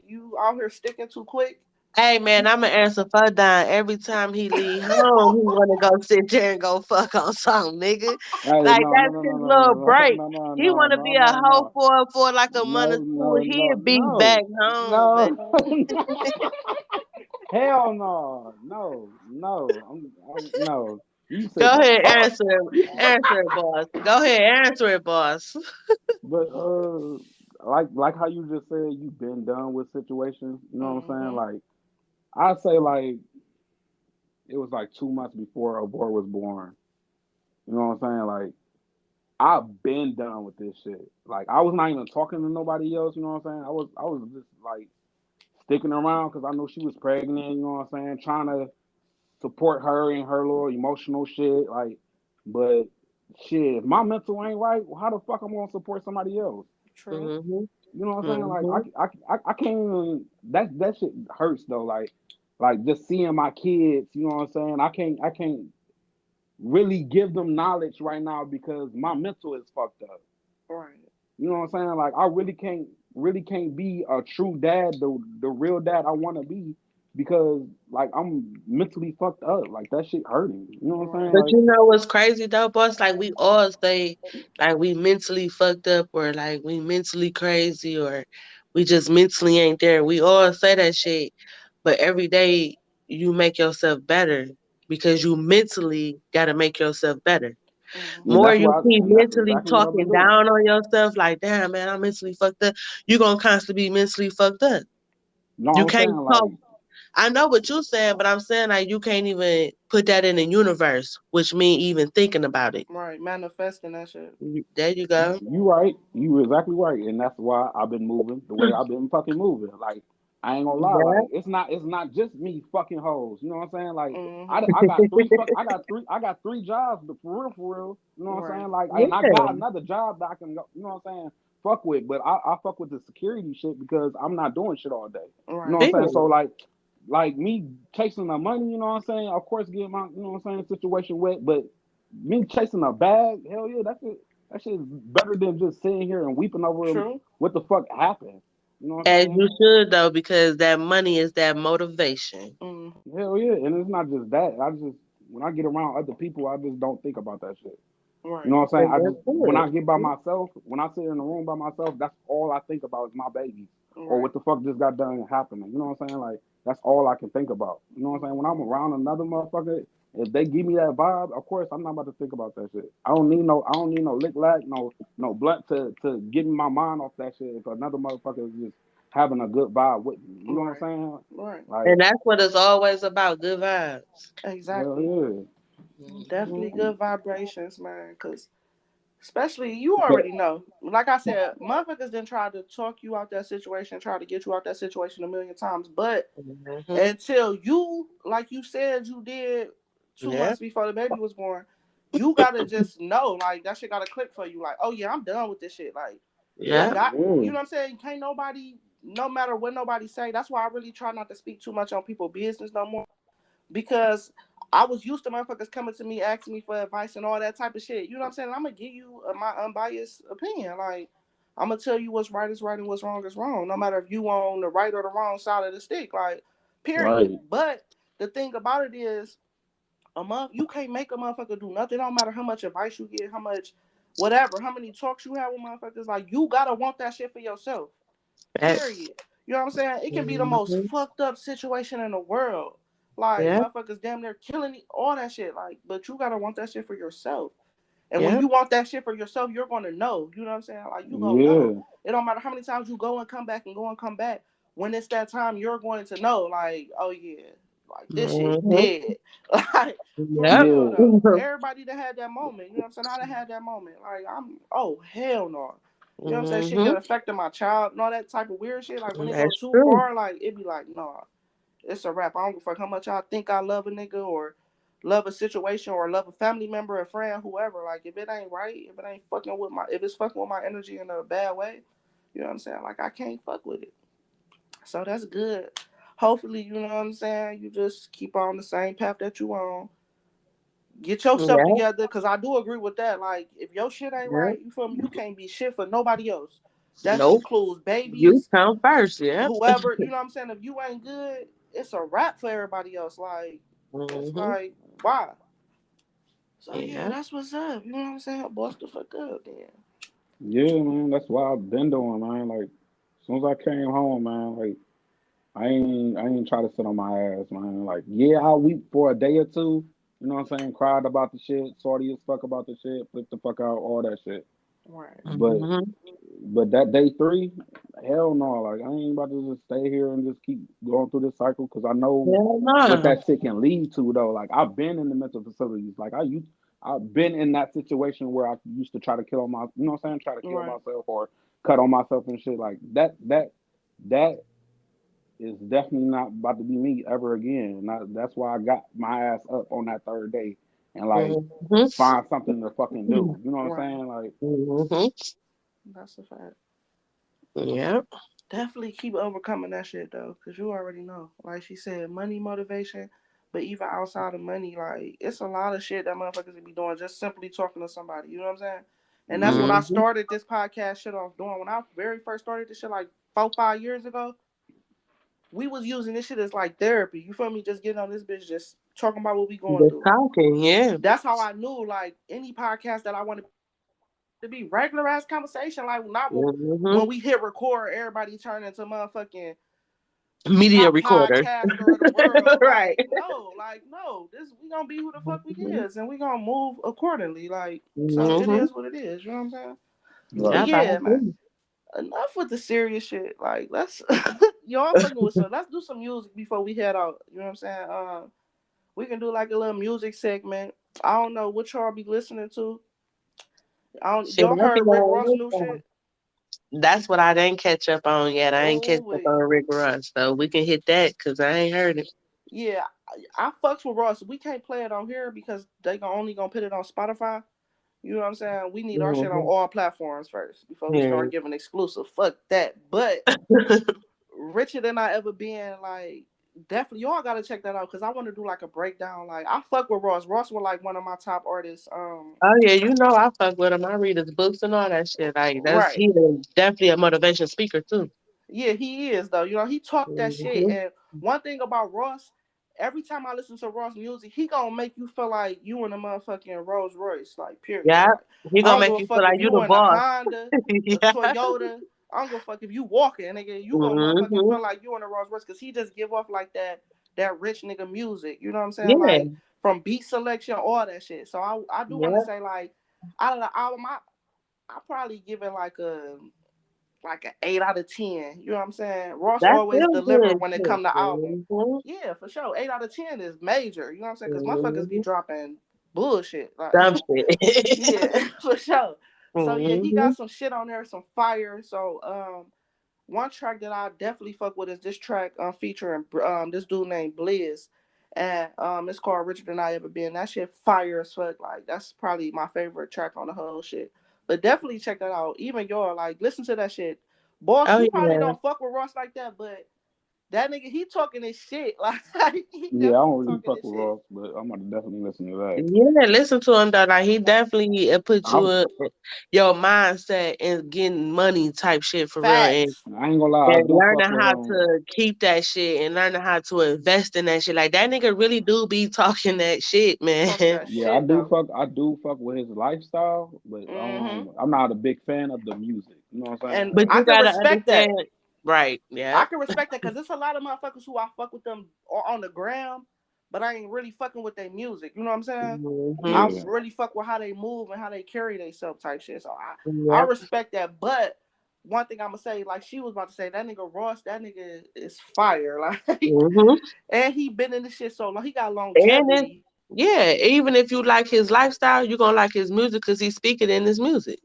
you out here sticking too quick? Hey man, I'ma answer for Don every time he leave home. He wanna go sit there and go fuck on something, nigga. Hey, Like no, no, that's no, no, his no, little no, break. no, no, He no, wanna no, be a no, hoe no, for like a month or no, two, no, and he'll no, be back no, home, man. no, hell no, no, no, no. You Go said the ahead, fuck. answer it, boss. Go ahead, answer it, boss. But like how you just said, you've been done with situations. You know what I'm saying? Mm-hmm. Like I say, like it was like 2 months before a boy was born. You know what I'm saying? Like I've been done with this shit. Like I was not even talking to nobody else. You know what I'm saying? I was just like sticking around because I knew she was pregnant. You know what I'm saying? Trying to support her in her little emotional shit. Like, but shit, if my mental ain't right, well, how the fuck I'm gonna support somebody else? True. Mhm, You know what I'm saying? Like mhm. I can't even. That shit hurts though. Like just seeing my kids. You know what I'm saying? I can't really give them knowledge right now because my mental is fucked up. Right. You know what I'm saying? Like I really can't be a true dad, the real dad I want to be because like I'm mentally fucked up. Like that shit hurting. You know what I'm saying? Right. But Like you know what's crazy though, boss? Like we all say, like we mentally fucked up, or like we mentally crazy, or we just mentally ain't there. We all say that shit, but every day you make yourself better because you mentally got to make yourself better. Mm-hmm. and More that's you why keep and that's mentally exactly what I've been talking doing. down on yourself, like damn man, I'm mentally fucked up. You're gonna constantly be mentally fucked up. No, You I'm can't saying talk. like I know what you're saying, but I'm saying like you can't even put that in the universe, which mean even thinking about it. Right. Manifesting that shit. There you go. you right. You exactly right, and that's why I've been moving the way I've been fucking moving. Like I ain't gonna lie, Yeah. like it's not just me fucking hoes. You know what I'm saying? Like Mm-hmm. I got three jobs, but for real. You know what I'm Right. saying? Like and I got Yeah. another job that I can go. You know what I'm saying? Fuck with, but I fuck with the security shit because I'm not doing shit all day. You know Right. what I'm saying? So Period. like me chasing the money. You know what I'm saying? Of course, get my you know what I'm saying situation wet, but me chasing a bag, hell yeah, that's it. That shit is better than just sitting here and weeping over True. what the fuck happened. You know what As I'm saying? you should though, because that money is that motivation. Mm. Hell yeah, and it's not just that. I just when I get around other people, I just don't think about that shit. You know Right. what I'm saying? And I that's just when good. I get by myself, when I sit in the room by myself, that's all I think about is my babies or Right. what the fuck just got done happening. You know what I'm saying? Like that's all I can think about. You know what I'm saying? When I'm Mm-hmm. around another motherfucker, if they give me that vibe, of course I'm not about to think about that shit. I don't need no lick lack, no blunt to get my mind off that shit. If another motherfucker is just having a good vibe with me, you know what Right. I'm saying? Right. Like And that's what it's always about, good vibes. hell Exactly. yeah. Definitely Mhm. good vibrations, man. Cause especially you But already know. Like I said, motherfuckers didn't try to talk you out that situation, try to get you out that situation a million times. But Mhm. until you, like you said, you did two Yeah. months before the baby was born, you gotta just know, like that shit gotta click for you. Like, oh yeah, I'm done with this shit. Like, it Yeah. got, you yeah, know what I'm saying? Can't nobody, no matter what nobody say. That's why I really try not to speak too much on people's business no more because I was used to motherfuckers coming to me asking me for advice and all that type of shit. You know what I'm saying? I'm gonna give you my unbiased opinion. Like I'm gonna tell you what's right is right and what's wrong is wrong, no matter if you on the right or the wrong side of the stick. Like, period. right. But the thing about it is, you can't make a motherfucker do nothing. It don't matter how much advice you get, how much whatever, how many talks you have with motherfuckers. Like you gotta want that shit for yourself. Facts. Period. You know what I'm saying? It can be the most Mhm. fucked up situation in the world. Like Yeah. motherfuckers damn near killing all that shit. Like, but you gotta want that shit for yourself. And when Yeah. you want that shit for yourself, you're gonna know. You know what I'm saying? Like you gonna know. Yeah, It don't matter how many times you go and come back and go and come back. When it's that time, you're going to know. Like, oh yeah, like this shit Mhm. dead. Like for Yep. real yeah, though. Everybody that had that moment, you know what I'm saying? I done had that moment. Like I'm, oh hell no. You know what I'm saying? Shit Mhm. get affecting my child and all that type of weird shit. Like when it go That's too true. far, like it be like, nah, it's a wrap. I don't give a fuck how much I think I love a nigga or love a situation or love a family member, a friend, whoever. Like if it ain't right, if it ain't fucking with my, if it's fucking with my energy in a bad way, you know what I'm saying? Like I can't fuck with it. So that's good. hopefully, you know what I'm saying, you just keep on the same path that you on. Get yourself Yeah, together, because I do agree with that. Like, if your shit ain't yeah. right, you feel me? You can't be shit for nobody else. That Nope. includes You babies, come first. Yeah. whoever, you know what I'm saying? If you ain't good, it's a wrap for everybody else. Like, it's Hmm. like, why? So yeah, Yeah. that's what's up. You know what I'm saying? Bust the fuck up then. Yeah, man, that's what I've been doing, man. Like, as soon as I came home, man, like, I ain't try to sit on my ass, man. Like, yeah, I'll weep for a day or two. You know what I'm saying? Cried about the shit, salty as fuck about the shit, flip the fuck out, all that shit. Right. But Hmm. that day three, hell no. Like, I ain't about to just stay here and just keep going through this cycle because I know Hell what no. that shit can lead to, though. Like, I've been in the mental facilities. Like, I've been in that situation where I used to try to kill my, you know what I'm saying? Try to kill Right. myself or cut on myself and shit. Like, that is definitely not about to be me ever again. And that's why I got my ass up on that third day and, like, Hmm. find something to fucking do. You know what I'm Right. saying? Like, Hmm. That's a fact. Yeah. Definitely keep overcoming that shit though, cause you already know. Like she said, money motivation, but even outside of money, like it's a lot of shit that motherfuckers be doing just simply talking to somebody. You know what I'm saying? And that's what yeah. I Hmm. started this podcast shit off doing. When I very first started this shit like 4, 5 years ago, we was using this shit as like therapy. You feel me? Just getting on this bitch, just talking about what we going Just through. talking. Yeah. That's how I knew like any podcast that I wanted to be regular ass conversation, like not when we hit Hmm. record, everybody turn into motherfucking top Media recorder. podcaster of the world. Like, Right. no. This we gonna be who the fuck we Hmm. is, and we gonna move accordingly. Like, so it Hmm. is what it is. You know what I'm saying? But Right. Yep, I yeah, man. agree. Enough with the serious shit. Like, let's y'all fucking with some. Let's do some music before we head out. You know what I'm saying? We can do like a little music segment. I don't know what y'all be listening to. I don't. Shit, Y'all I be heard Rick on Ross this new side. shit? That's what I didn't catch up on yet. I ain't catch Oh up wait. on Rick Ross, so we can hit that because I ain't heard it. Yeah, I fucks with Ross. We can't play it on here because they only gonna put it on Spotify. You know what I'm saying? We need our shit on Hmm. all platforms first before we Yeah. start giving exclusive. Fuck that. But richer than I ever been, like definitely y'all gotta check that out because I want to do like a breakdown. Like I fuck with Ross. Ross was like one of my top artists. Oh yeah, you know I fuck with him. I read his books and all that shit. Like that's Right. he definitely a motivation speaker too. Yeah, he is though. You know, he talked that shit. Hmm. And one thing about Ross, every time I listen to Ross music, he gonna make you feel like you in a motherfucking Rolls Royce. Like, period. Yeah, Like, he I gonna don't give make a you feel fuck if like you you the in a boss. Honda, a Yeah. Toyota. I don't give a fuck if you walking, nigga. You gonna motherfucking Hmm. feel like you in a Rolls Royce because he just give off like that rich nigga music. You know what I'm saying? Yeah. Like from beat selection, all that shit. So I do want to Yeah. say like out of the album, I probably give it like an 8 out of 10. You know what I'm saying? Ross That's always still deliver good when it shit. come to album. Hmm. Yeah, for sure. 8 out of 10 is major. You know what I'm saying? Because motherfuckers be Hmm. dropping bullshit. Like, Dumb shit. yeah, for sure. So yeah, he Hmm. got some shit on there, some fire. So one track that I definitely fuck with is this track featuring this dude named Beeze. And it's called Richer Than I Ever Been. That shit fire as fuck. Like that's probably my favorite track on the whole shit. But definitely check that out. Even y'all like listen to that shit. Boss, Oh you probably yeah. don't fuck with Ross like that, but that nigga he talking his shit. Like he Yeah, I don't definitely really talking fuck his with shit. Ross, but I'm gonna definitely listen to that. Yeah, listen to him though. Like he definitely put you I'm, in your mindset and getting money type shit for real, Facts. I ain't gonna lie, I and do learning fuck with how to keep that shit and learning how to invest in that shit. Like that nigga really do be talking that shit, man. Talk that Yeah, I shit do though. fuck. I do fuck with his lifestyle, but Mm-hmm. I'm not a big fan of the music. You know what I'm saying? And But I you can gotta respect that. understand, right? I Yeah. can respect that because there's a lot of motherfuckers who I fuck with them on the gram, but I ain't really fucking with their music. You know what I'm saying? Hmm. I Yeah, really fuck with how they move and how they carry themselves type shit. So I Yep. respect that. But one thing I'm gonna say, like she was about to say, that nigga Ross, that nigga is fire. Like, Hmm. and he been in this shit so long. He got And it, longevity. yeah, even if you like his lifestyle, you gonna like his music because he speak it in his music.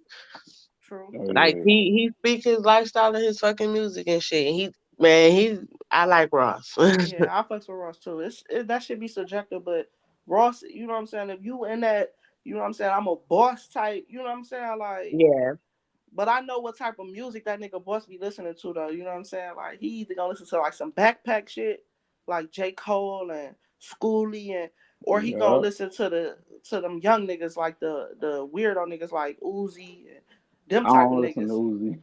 True. oh Like yeah, he speak his lifestyle in his fucking music and shit. And he man, he I like Ross. Yeah, I fucks with Ross too. That should be subjective, but Ross, you know what I'm saying? If you in that, you know what I'm saying, I'm a boss type, you know what I'm saying? Like Yeah. But I know what type of music that nigga boss be listening to though. You know what I'm saying? Like he either gonna listen to like some backpack shit, like J. Cole and Schoolie, and or he gonna Yeah. listen to them young niggas like the weirdo niggas like Uzi and them I type of don't listen to niggas. Uzi.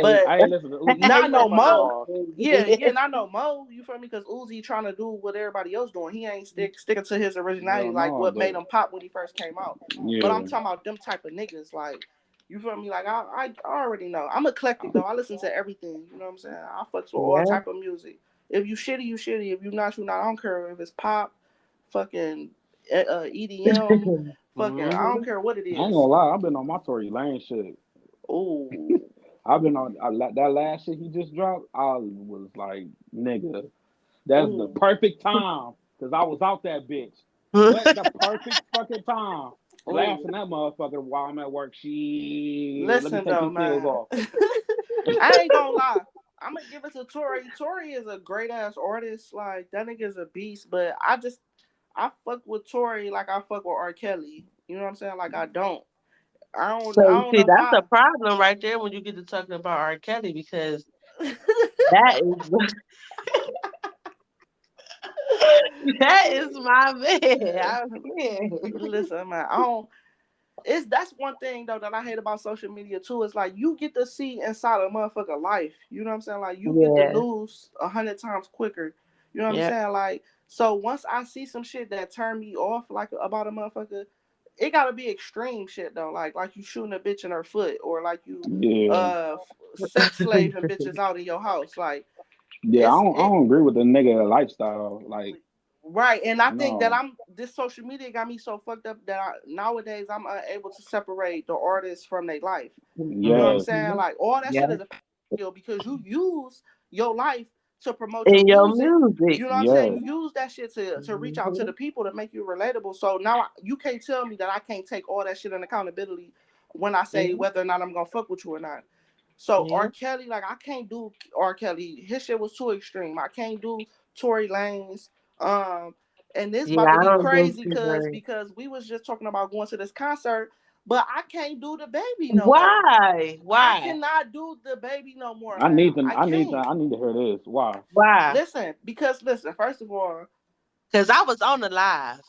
But I ain't listen to Uzi not since Yeah, no Motherfucking Mo. Raw. Yeah, not no Mo. You feel me? Because Uzi trying to do what everybody else doing. He ain't sticking to his Hell originality, like no, what made but him pop when he first came out. But I'm yeah. talking about them type of niggas, like you feel me? Like I already know. I'm eclectic though. I listen to everything. You know what I'm saying? I fucks with all yeah. type of music. If you shitty, you shitty. If you not, you not. I don't care if it's pop, fucking EDM, fucking. I don't Mhm. care what it I ain't gonna is. lie, I've been on my Tory Lane shit. Oh, I've been on that last shit he just dropped. I was like, nigga, that's the oh, perfect time because I was out that bitch. What the perfect fucking time? oh. Blasting that motherfucker while I'm at work. Shit, let me Listen take though, these pills man. off. I ain't gonna lie. I'm gonna give it to Tory. Tory is a great ass artist. Like that nigga is a beast. But I fuck with Tory like I fuck with R. Kelly. You know what I'm saying? Like I don't. So I you don't see, know that's a why. problem right there when you get to talking about R. Kelly because that is that is my man. I can't. Listen, man. I don't. It's that's one thing though that I hate about social media too. It's like you get to see inside a motherfucker life. You know what I'm saying? Like you get the Yeah, news 100 times quicker. You know what I'm yeah. saying? Like so once I see some shit that turn me off like about a motherfucker, it gotta be extreme shit though. Like you shooting a bitch in her foot or like you Yeah, sex slaving bitches out in your house. Like yeah. it's I it don't agree with the nigga lifestyle. Like, right, and I think that no. I'm this social media got me so fucked up that nowadays I'm unable to separate the artist from their life. You know what I'm Yes. saying? Mhm. Like all that shit Yeah. is a skill because you use your life to promote your In your music. music. You know what I'm saying? Yes. You use that shit to reach out to Mhm. the people to make you relatable. So now you can't tell me that I can't take all that shit in accountability when I say Mhm. whether or not I'm gonna fuck with you or not. So Yeah. R. Kelly, like I can't do R. Kelly. His shit was too extreme. I can't do Tory Lanez. Um, and this Yeah, about to I be don't do crazy too much. because we was just talking about going to this concert, but I can't do the baby no more. Why? I Why? cannot do the baby no more, man. I can't. I need to hear this. Why? Why? Listen, first of all, Because I was on the live.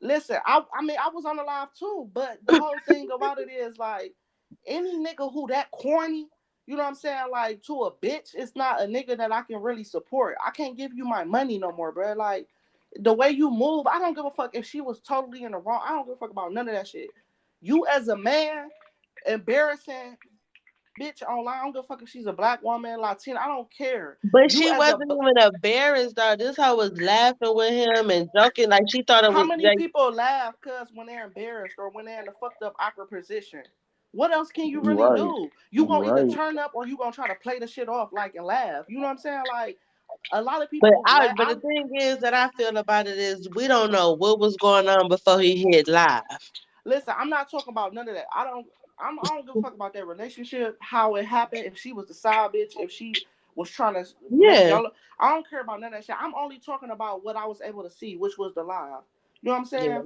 listen, I mean I was on the live too, but the whole thing about it is like any nigga who that corny, you know what I'm saying, like to a bitch, it's not a nigga that I can really support. I can't give you my money no more, bro. Like the way you move, I don't give a fuck if she was totally in the wrong. I don't give a fuck about none of that shit. You as a man embarrassing bitch online. I don't give a fuck if she's a black woman, Latina. I don't care. But You she as wasn't even embarrassed though. This hoe was laughing with him and joking like she thought it how was many like people laugh cuz when they're embarrassed or when they're in the fucked up awkward position? What else can you You really right. do? You You gonna either right. turn up or you gonna try to play the shit off like and laugh. You know what I'm saying? Like a lot of but people I laugh. but the thing is that I feel about it is we don't know what was going on before he hit live. Listen, I'm not talking about none of that. I don't give a fuck about that relationship, how it happened, if she was the side bitch, if she was trying to make Yeah. y'all. I don't care about none of that shit. I'm only talking about what I was able to see, which was the live. You know what I'm saying? Yeah.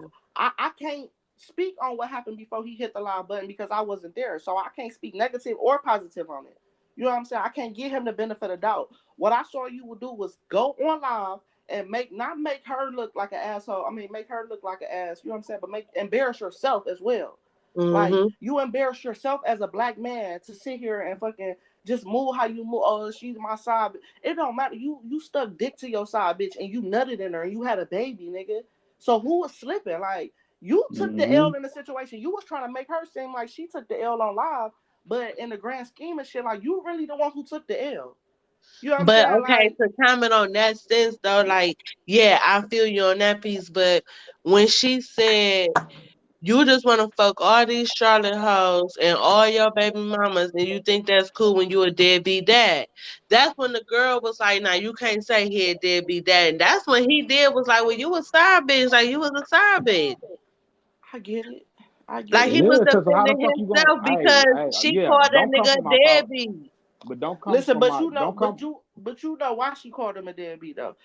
I can't speak on what happened before he hit the live button because I wasn't there. So I can't speak negative or positive on it. You know what I'm saying? I can't give him the benefit of doubt. What I saw you would do was go on live and not make her look like an asshole. I mean, make her look like an ass. You know what I'm saying? But make embarrass yourself as well. Like Mhm. you embarrass yourself as a black man to sit here and fucking just move how you move. Oh, she's my side. It don't matter. You stuck dick to your side, bitch, and you nutted in her, and you had a baby, nigga. So who was slipping? Like you took the L Hmm. in the situation. You was trying to make her seem like she took the L on live, but in the grand scheme of shit, like you really the one who took the L. You know what I'm But saying? okay, Like to comment on that sense though, like, yeah, I feel you on that piece. But when she said you just want to fuck all these Charlotte hoes and all your baby mamas, and you think that's cool when you a deadbeat dad. That's when the girl was like, "Now you can't say he a deadbeat dad." And that's when he did was like, "Well, you a side bitch, like you was a side bitch." I get it. I get Like he it. was Yeah, because how the defending fuck you going? himself because she Yeah. called that Don't come nigga from a my thought, deadbeat. but don't come Listen, from but my. you know, Don't come. but you know why she called him a deadbeat though.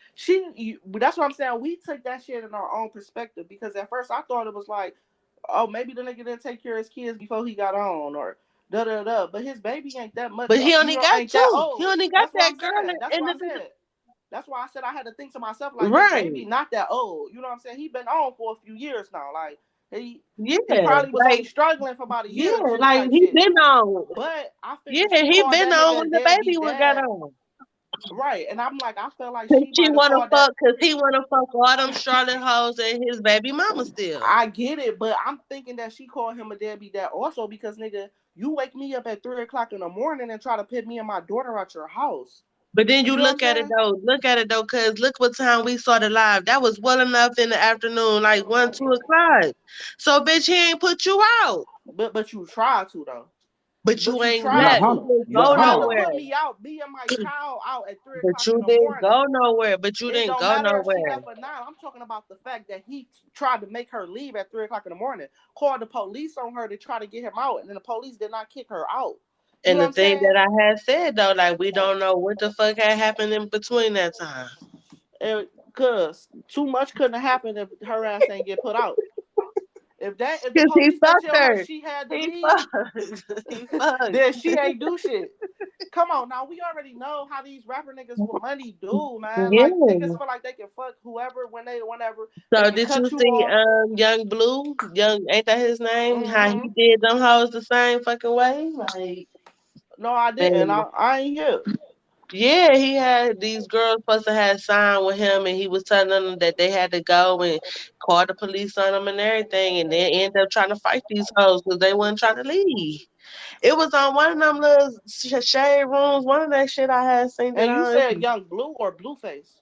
That's what I'm saying. We took that shit in our own perspective because at first I thought it was like, oh, maybe the nigga didn't take care of his kids before he got on, or Da da da. But his baby ain't that much. But he You only know, got ain't that two. He old. only got That's what that I'm girl saying. That's in why I the said. That's why I said I had to think to myself like his baby right. not that old. You know what I'm saying? He been on for a few years now. Like he Yeah, probably was only like struggling for about a year or yeah, two like type he shit. been on. But I Yeah, figured she he called been that on nigga a when the baby deadbeat was got dad. on. Right. And I'm like, I felt like Cause she she might have wanna called that. fuck, cause he wanna fuck all them Charlotte hoes and his baby mama still. I get it, but I'm thinking that she called him a deadbeat dad also because nigga, you wake me up at 3 o'clock in the morning and try to pit me and my daughter out your house. But then you You know what I'm saying? look at it though, cause look what time we saw the live. That was well enough in the afternoon, like 1, 2 o'clock. So bitch, he ain't put you out. But you tried to though. But you But you ain't tried But left. to. You Hunter, didn't You but go tried to Hunter, put nowhere. me out, me and my child out at three But o'clock in you the didn't morning. go nowhere. But you It didn't don't go matter if she nowhere. left or not. I'm talking about the fact that he tried to make her leave at 3 o'clock in the morning. Called the police on her to try to get him out, and then the police did not kick her out. You And know what the I'm thing that saying? I had said though, like we don't know what the fuck had happened in between that time. Cause too much couldn't have happened if her ass ain't get put out. If the Cause he police didn't fucked tell her her. she had to He leave, fucked. He fucked. then she ain't do shit. Come on, now we already know how these rapper niggas with money do, man. Like niggas Yeah. feel like they can fuck whoever whenever they So can did you cut you see off. Young Blue? Young ain't that his name? How he Mm-hmm. did them hoes the same fucking way? Like No, I didn't. man. I ain't here. Yeah, he had these girls supposed to have signed with him and he was telling them that they had to go and call the police on them and everything and then end up trying to fight these hoes because they wasn't trying to leave. It was on one of them little shade rooms. One of that shit I had seen it And you on. said Young Blue or Blueface?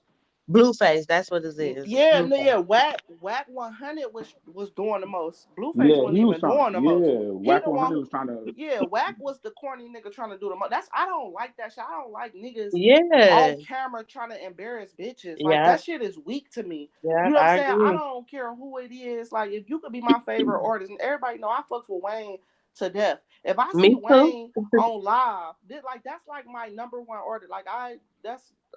Blueface, that's what it is. Yeah, no, Blueface. yeah. Whack 100 was doing the most. Blueface yeah, wasn't he was even trying. doing the most. Yeah, He Whack the one one hundred who. was trying to. Yeah, Whack was the corny nigga trying to do the most. I don't like that shit. I don't like niggas Yeah, on camera trying to embarrass bitches. Like yeah, that shit is weak to me. yeah, You know what I'm I saying? I agree. don't care who it is. Like if you could be my favorite artist, and everybody know I fucks with Wayne to death. If I Me see too. Wayne on live, that's like my number one artist. Like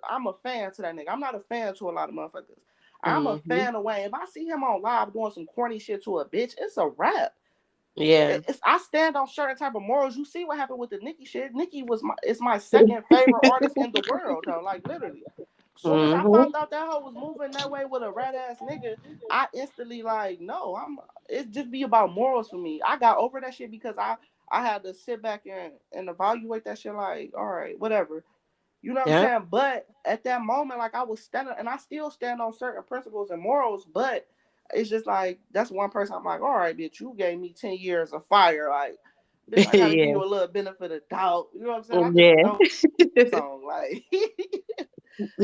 I'm a fan to that nigga. I'm not a fan to a lot of motherfuckers. I'm a Hmm. fan of Wayne. If I see him on live doing some corny shit to a bitch, it's a rap. Yeah. I stand on certain type of morals. You see what happened with the Nicki shit. Nicki is my second favorite artist in the world though. Like literally. Soon as I Hmm. found out that hoe was moving that way with a rat ass nigga, I instantly like, no, it just be about morals for me. I got over that shit because I had to sit back and evaluate that shit like, all right, whatever. You know what I'm Yeah. saying? But at that moment, like I was standing, and I still stand on certain principles and morals. But it's just like that's one person. I'm like, all right, bitch, you gave me 10 years of fire. Like, bitch, I gotta give Yeah. you a little benefit of doubt. You know what I'm saying? I just Yeah. know song like.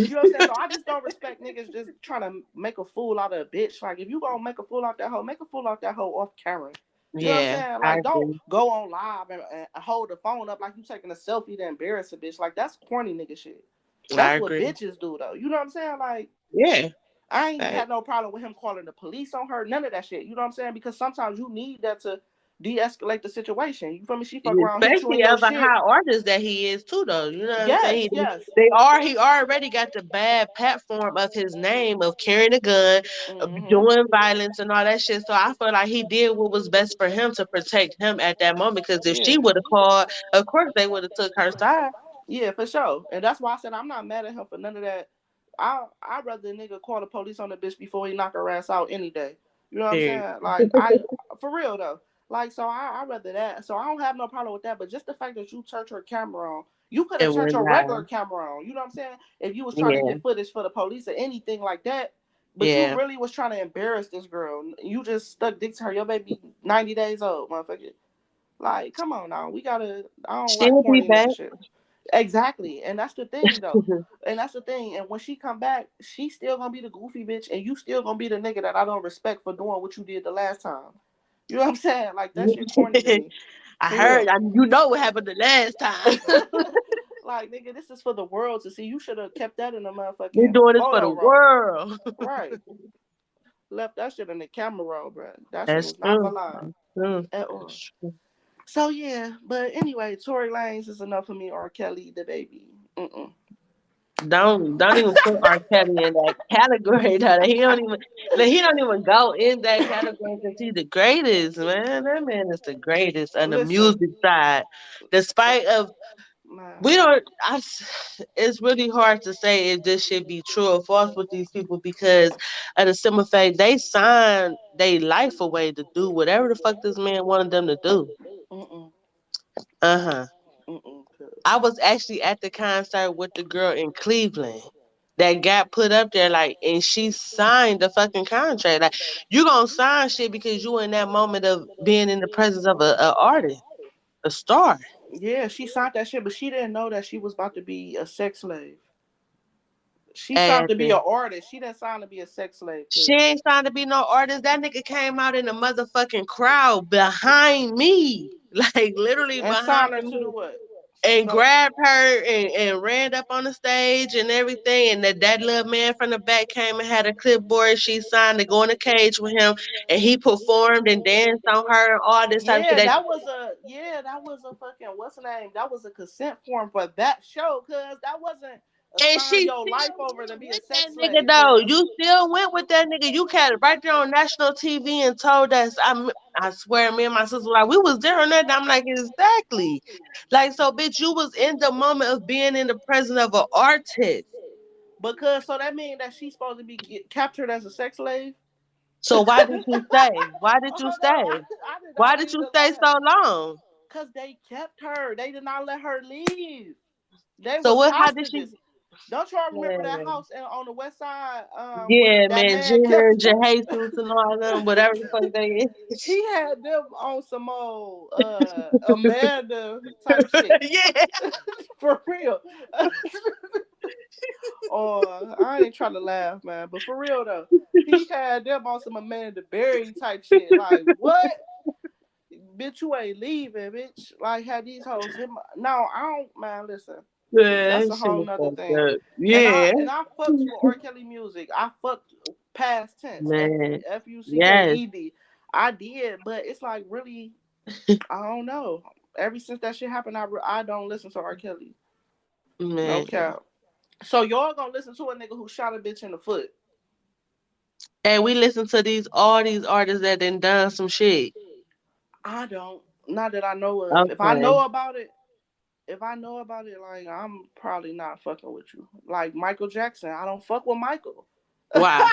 You know what I'm saying? So I just don't respect niggas just trying to make a fool out of a bitch. Like if you gonna make a fool out that hoe, make a fool out that hoe off camera. You know what I'm Yeah. saying? I Like don't agree. go on live and hold the phone up like you taking a selfie to embarrass a bitch. Like that's corny nigga shit. I That's what agree. bitches do though. You know what I'm saying? Like Yeah. I ain't I, had no problem with him calling the police on her. None of that shit. You know what I'm saying? Because sometimes you need that to de-escalate the situation. You feel me? She fuck around, hit you in especially your as a shit. high artist that he is too, though. You know what I'm saying? Yes, yes. He already got the bad platform of his name of carrying a gun, of Mm-hmm. doing violence and all that shit. So I feel like he did what was best for him to protect him at that moment. Because if she Yeah. would have called, of course they would have took her side. Yeah, for sure. And that's why I said I'm not mad at him for none of that. I'd rather a nigga call the police on the bitch before he knock her ass out any day. You know what I'm Period. saying? Like I for real though. Like so I rather that. So I don't have no problem with that. But just the fact that you turned your camera on, you could have It turned went your regular live. camera on. You know what I'm saying? If you was trying to Yeah. get footage for the police or anything like that. But you Yeah. really was trying to embarrass this girl. You just stuck dick to her. Your baby 90 days old, motherfucker. Like, come on now. I don't like She'll be corny back. nigga shit. Exactly. And that's the thing though. And that's the thing. And when she come back, she's still gonna be the goofy bitch and you still gonna be the nigga that I don't respect for doing what you did the last time. You know what I'm saying? Like that shit corny to me. I For heard. real. You know what happened the last time. Like, nigga, this is for the world to see. You should have kept that in the We're motherfucking doing this for the photo roll. world. Right. Left that shit in the camera roll, bro. That shit That's was not for true. live That's true. at all. That's true. So yeah, but anyway, Tory Lanez is enough for me. R. Kelly, the baby. Mm-mm. Don't even put R. Kelly in that category. Though. He don't even go in that category because he's the greatest, man. That man is the greatest on the Listen, music side. Despite of we man. don't it's really hard to say if this should be true or false with these people because of the simple fact they signed their life away to do whatever the fuck this man wanted them to do. Mm-mm. Uh-huh. Mm-mm. I was actually at the concert with the girl in Cleveland that got put up there, like, and she signed the fucking contract. Like, you gonna sign shit because you in that moment of being in the presence of a artist, a star. Yeah, she signed that shit, but she didn't know that she was about to be a sex slave. She signed And to be an artist. She didn't sign to be a sex slave. she Cause ain't signed to be no artist. That nigga came out in the motherfucking crowd behind me, like literally and behind signed her to me, the what? and So grabbed her and ran up on the stage and everything. And that little man from the back came and had a clipboard. She signed to go in the cage with him, and he performed and danced on her and all this type of shit. yeah, that was a fucking what's the name? That was a consent form for that show, cause that wasn't a And sign she your life still over to went be a with that sex nigga slave, though. cause You still went with that nigga. You had it right there on national TV and told us. I swear, me and my sister were like we was there on that. I'm like exactly, like so, bitch. You was in the moment of being in the presence of an artist. because so that means that she's supposed to be captured as a sex slave. So why did you stay? Why did you Hold on, stay? I did Why not did mean you to stay laugh. so long? Cause they kept her. They did not let her leave. They So was what? How did she? hostages. Don't y'all remember that Man. house on the west side? Where Yeah, that man, man Gina kept and Jesus and all of them, whatever the fuck they is. he had them on some old Amanda type shit. Yeah. For real. Or I ain't trying to laugh, man, but for real though, he had them on some Amanda Berry type shit. Like what? Bitch, you ain't leaving, bitch. Like had these hoes him. No, I don't. Man, listen. That's Man, a shit whole was nother fucked thing. up. And I Yeah. and I fucks with R. Kelly music. I fucked past tense. Man. Yes. Fucked. I did, but it's like really, I don't know. Ever since that shit happened, I don't listen to R. Kelly. No Man. cap. So y'all gonna listen to a nigga who shot a bitch in the foot? And we listen to all these artists that done some shit. I don't. Not that I know of. Okay. If I know about it, like I'm probably not fucking with you. Like Michael Jackson, I don't fuck with Michael. Why?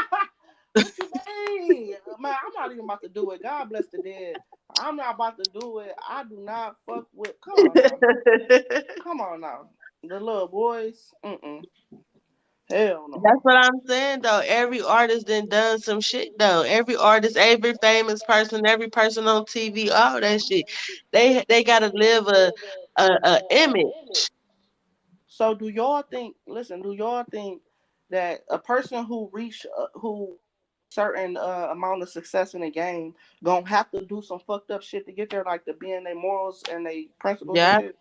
What you mean? Man, I'm not even about to do it. God bless the dead. I'm not about to do it. I do not fuck with. Come on now. Come on now. The little boys. Mm-mm. Hell That's no. what I'm saying though. Every artist done some shit though. Every artist, every famous person, every person on TV, all that shit. They gotta live a image. So do y'all think? Listen, do y'all think that a person who reach a certain amount of success in a game gonna have to do some fucked up shit to get there, like to be in their morals and their principles and Yeah, shit?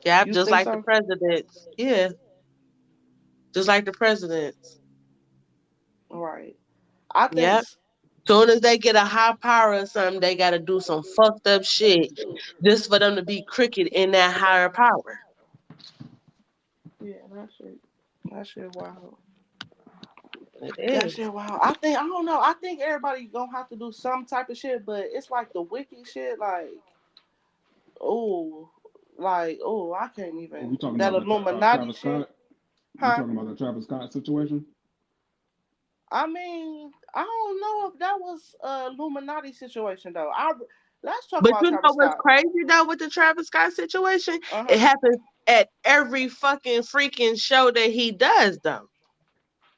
yeah, You just think like the so? presidents. Yeah, just like the presidents. Right. I think. Yep. Soon as they get a high power or something, they gotta do some fucked up shit just for them to be cricket in that higher power. Yeah, that shit. That shit wild. It That is. shit wild. I think I don't know. I think everybody gonna have to do some type of shit, but it's like the wicked shit. Oh, I can't Are we even talking that about the Illuminati Travis shit, Scott? We huh? talking about the Travis Scott situation? I mean, I don't know if that was a Illuminati situation though. I let's talk But about you know Travis what's Scott. crazy though with the Travis Scott situation? Uh It huh. happens at every fucking freaking show that he does though.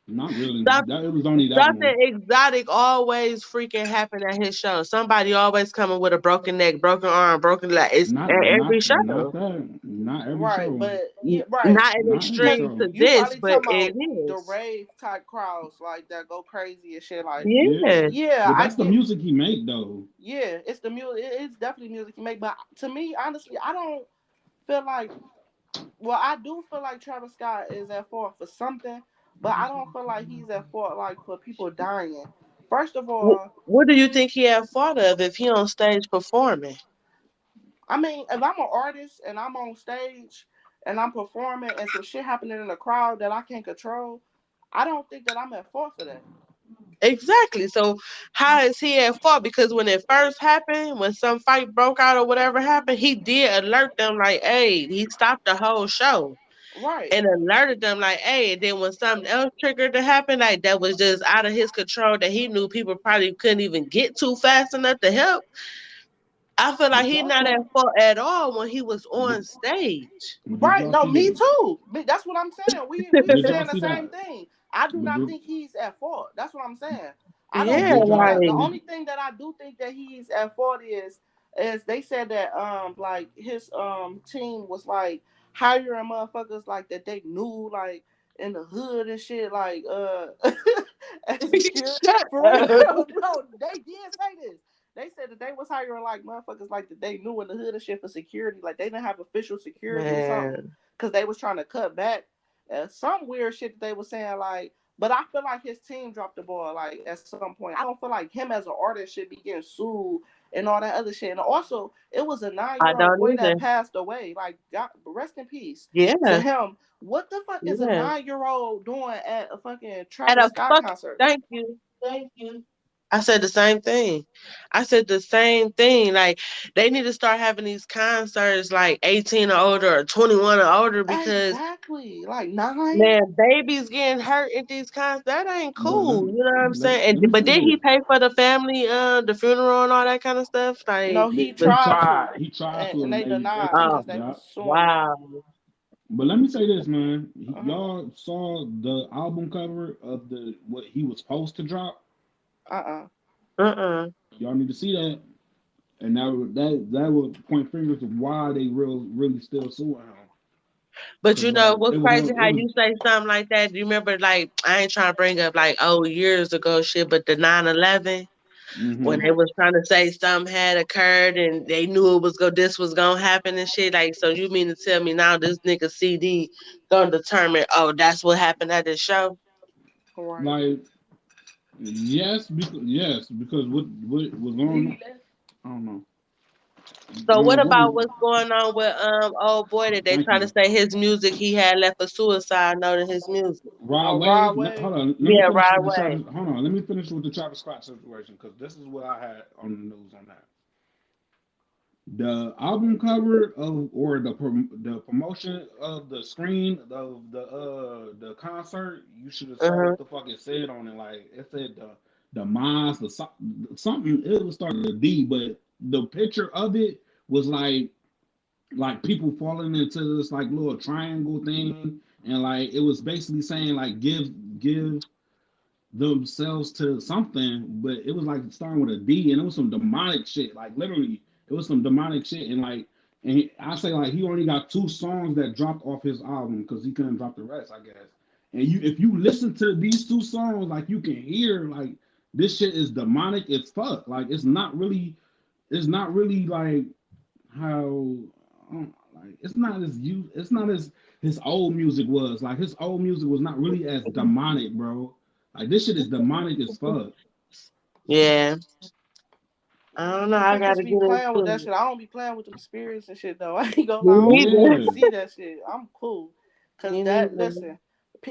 Not really. Some, That it was only that something one. exotic always freaking happen at his show. Somebody always coming with a broken neck, broken arm, broken leg. It's Not at every not not show. that. Not every Right, show. but yeah, right. Not an Not every Cause extreme show. to you this, probably but talking it about the is. rave type crowds like that go crazy and shit. Like, Yeah. Yeah. yeah, But I that's the get. music he make though. Yeah, it's the music. It's definitely music you make. But to me, honestly, I don't feel like. Well, I do feel like Travis Scott is at fault for something, but I don't feel like he's at fault like for people dying. First of all, What do you think he had thought of if he on stage performing? I mean, if I'm an artist and I'm on stage, and I'm performing and some shit happening in the crowd that I can't control, I don't think that I'm at fault for that. Exactly. So how is he at fault? Because when it first happened, when some fight broke out or whatever happened, he did alert them like, hey, he stopped the whole show Right. and alerted them like, hey, and then when something else triggered to happen, like that was just out of his control that he knew people probably couldn't even get to fast enough to help. I feel like But he y'all not at saw, fault at all when he was but, on stage. but did Right. y'all No, see me the? too. That's what I'm saying. We Did y'all saying the see same that? thing. I do But not did, think he's at fault. That's what I'm saying. I don't Yeah, think did he's y'all? at the like only Did, thing that I do think that he's at fault is they said that like his team was like hiring motherfuckers like that they knew like in the hood and shit like as secure shut for real. up. No, they did say this. They said that they was hiring like motherfuckers like that they knew in the hood and shit for security. Like they didn't have official security or something Man, because they was trying to cut back. Some weird shit that they were saying like. But I feel like his team dropped the ball like at some point. I don't feel like him as an artist should be getting sued and all that other shit. And also, it was a I 9-year-old don't boy either. that passed away. Like, God, rest in peace to Yeah, him. What the fuck is a yeah. 9-year-old doing at a fucking At Travis a Scott fuck, concert? thank you, thank you. I said the same thing. I said the same thing. Like they need to start having these concerts like 18 or older or 21 or older because Exactly. Like 9? man, babies getting hurt at these concerts. That ain't but cool. You know what I'm saying? let And me but say did he this. pay for the family, the funeral and all that kind of stuff? Like, No, he but He tried tried. to. He tried to, And and they they denied oh because they yeah. was suing him. wow. But let me say this, man. Uh-huh. Y'all saw the album cover of the what he was supposed to drop. Uh-uh. Uh-uh. Y'all need to see that, and that would point fingers of why they really still suing him. But Cause you know like what's it was crazy on it how was. you say something like that? You remember like I ain't trying to bring up like years ago shit, but the 9/11 when Mm-hmm. they Mm-hmm. was trying to say something had occurred and they knew this was gonna happen and shit. Like, so you mean to tell me now this nigga CD gonna determine, oh, that's what happened at this show? Right. Like yes, because what was on. I don't know. So what What about was? what's going on with old boy that they Thank trying to you. say his music he had left a suicide note in his music? Rod Oh, Wave. Rod Wave. Hold on. Let me Yeah, finish right with the away. Travis. Hold on. Let me finish with the Travis Scott situation because this is what I had on the news on that. The album cover of or the promotion of the screen of the concert, you should have saw Uh-huh. what the fuck it said on it. Like it said the Maz, something. It was starting with a D, but the picture of it was like people falling into this like little triangle thing, and like it was basically saying like give themselves to something, but it was like starting with a D, and it was some demonic shit. Like literally, it was some demonic shit, and like, I say like he only got 2 songs that dropped off his album because he couldn't drop the rest, I guess. And if you listen to these 2 songs, like you can hear like this shit is demonic as fuck. Like it's not really like how like it's not as his old music was. Like his old music was not really as demonic, bro. Like this shit is demonic as fuck. Yeah. I don't know. I Motherfuckers gotta be get playing with that into shit. I don't be playing with them spirits and shit though. I ain't gonna it. lie. I Me don't even want to neither. Yeah. see that shit. I'm cool, cause Me that neither. listen,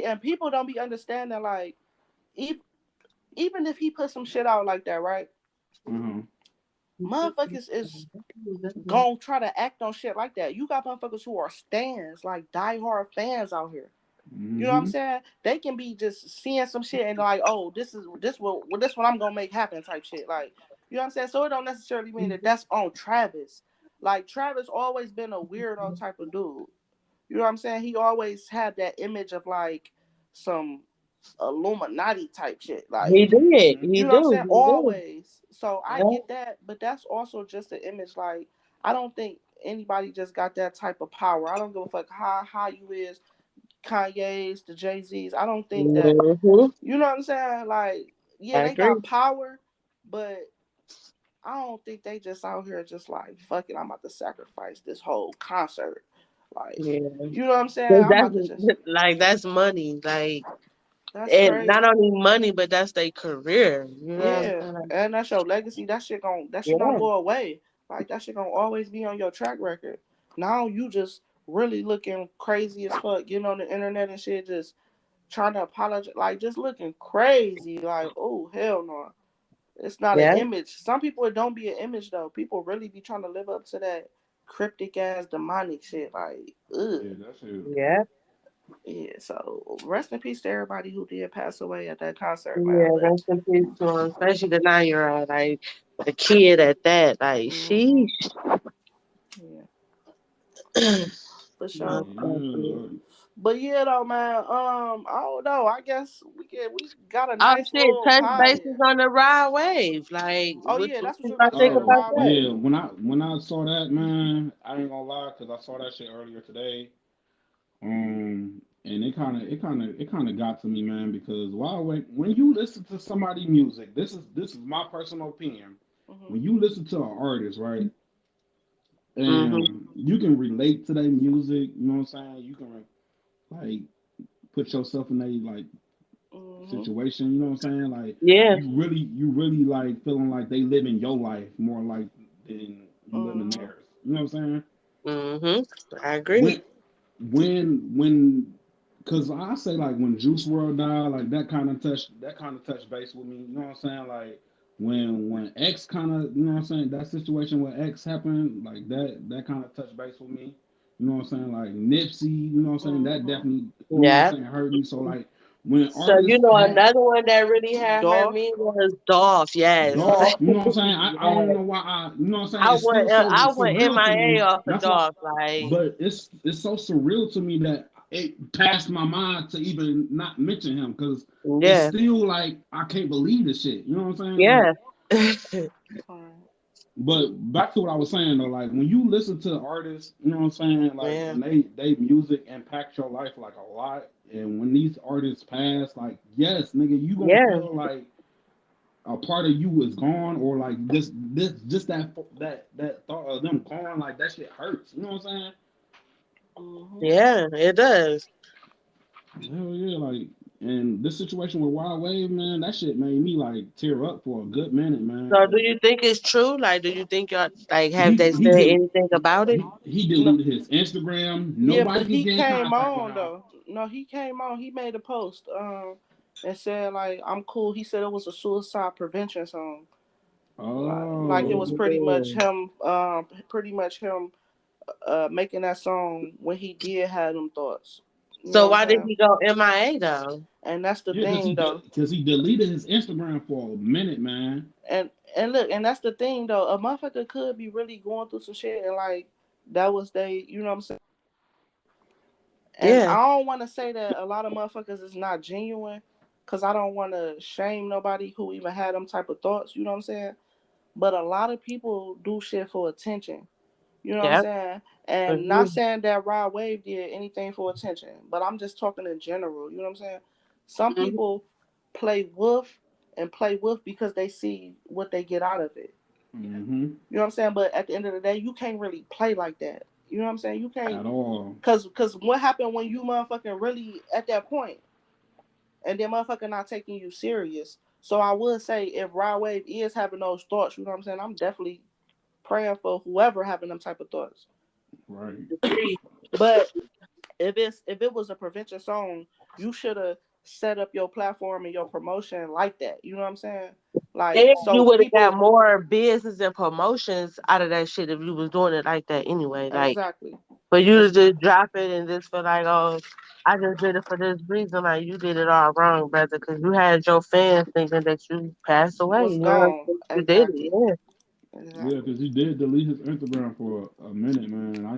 and people don't be understanding like even even if he put some shit out like that, right? Uh-huh. Motherfuckers is gonna try to act on shit like that. You got motherfuckers who are stands, like diehard fans out here. You know what I'm Mm-hmm. saying? They can be just seeing some shit and like, oh, this what I'm gonna make happen type shit. Like, you know what I'm saying? So it don't necessarily mean that that's on Travis. Like Travis always been a weirdo type of dude. You know what I'm saying? He always had that image of like some Illuminati type shit. He Like, did. Mm-hmm. He you know what I'm do. saying? He do. Always. So I Yeah. get that, but that's also just an image. Like, I don't think anybody just got that type of power. I don't give a fuck how you is Kanye's, the Jay Z's. I don't think that Mm-hmm. you know what I'm saying. Like, I yeah, they agree. got power, but I don't think they just out here just like fuck it. I'm about to sacrifice this whole concert. Like, Yeah. you know what I'm saying? 'Cause I'm that's about to just. like that's money. Like That's and not crazy. only money, but that's their career. You know what I'm Yeah, saying? Like, and that's your legacy. That shit don't yeah. go away. Like that shit gonna always be on your track record. Now you just really looking crazy as fuck, getting on the internet and shit, just trying to apologize, like just looking crazy. Like, oh hell no, it's not an Yeah, image. Some people it don't be an image though. People really be trying to live up to that cryptic ass demonic shit. Like, ugh. Yeah, that's it. yeah, Yeah. So rest in peace to everybody who did pass away at that concert, man. yeah. But Rest in peace to him, especially the 9-year-old, like the kid at that. Like, hmm sheesh. yeah, for Most sure. definitely. Yeah, But yeah, though, man. I don't know. I guess we got a Oh nice shit, little touch pod bases here. on the ride wave. Like, Oh what yeah, you that's what think you're I about to think say. The about oh that? Rod yeah, when I saw that, man, I ain't gonna lie, cause I saw that shit earlier today. And it kind of got to me, man, because when you listen to somebody music, this is my personal opinion. hmm When you listen to an artist, right, Mm-hmm. and you can relate to their music, you know what I'm saying? You can like put yourself in a like hmm situation, you know what I'm saying? Like Yeah. you really like feeling like they living your life more like than you living hmm theirs. You know what I'm saying? Mm-hmm. I agree. When when because I say like when Juice World died, like that kind of touched base with me. You know what I'm saying? Like when X kind of, you know what I'm saying, that situation with X happened, like that kind of touched base with me. You know what I'm saying? Like Nipsey, you know what I'm saying? That hmm definitely, you know what I'm Yeah. saying, hurt me. So like when So you artists know pass, another one that really had hurt Dolph. me was Dolph. Yes. Dolph, you know what I'm saying? I don't even Yes. know why you know what I'm saying? It's still so I went surreal to MIA me. off of That's why, Dolph. Like, but it's so surreal to me that it passed my mind to even not mention him because it's yeah, still like I can't believe this shit. You know what I'm saying? Like, yeah, Alright. but back to what I was saying though, like when you listen to artists, you know what I'm saying, like, yeah, and they music impact your life like a lot. And when these artists pass, like, yes, nigga, you gonna yeah, feel like a part of you is gone, or like this just that thought of them gone, like that shit hurts. You know what I'm saying? hmm yeah. It does. Hell yeah, like, and this situation with Wild Wave, man, that shit made me like tear up for a good minute, man. So, do Cause you think it's true? Like, do you think y'all like have he they he said did anything about it? he No, deleted his Instagram. yeah, Nobody but can he get in came contact with on him. though. No, he came on. He made a post, and said like, "I'm cool." He said it was a suicide prevention song. Like it Oh, was pretty much Mm. him. Pretty much him. Making that song when he did have them thoughts. You know So what I'm why did saying? he go MIA though? And that's the yeah, thing though. because he deleted his Instagram for a minute, man. And look, and that's the thing though. A motherfucker could be really going through some shit and like that was they. You know what I'm saying? And Yeah, I don't want to say that a lot of motherfuckers is not genuine, cause I don't want to shame nobody who even had them type of thoughts. You know what I'm saying? But a lot of people do shit for attention. You know what I'm yeah, saying? And not agree. saying that Rod Wave did anything for attention, but I'm just talking in general. You know what I'm saying? Some Mhm. people play wolf and play wolf because they see what they get out of it. Mm-hmm. You know what I'm saying? But at the end of the day, you can't really play like that. You know what I'm saying? You can't, At all. cause what happened when you motherfucking really at that point, and then motherfucker not taking you serious. So I would say if Rod Wave is having those thoughts, you know what I'm saying? I'm definitely praying for whoever having them type of thoughts. Right. Agree. But if it was a prevention song, you should have set up your platform and your promotion like that. You know what I'm saying? Like And you so would have got people more business and promotions out of that shit if you was doing it like that anyway. Like exactly. for you to Cause just drop it and just feel like, oh, I just did it for this reason. Like you did it all wrong, brother, because you had your fans thinking that you passed away. was You know, gone. you did it. Exactly. Yeah. Yeah, Exactly. because he did delete his Instagram for a minute, man. I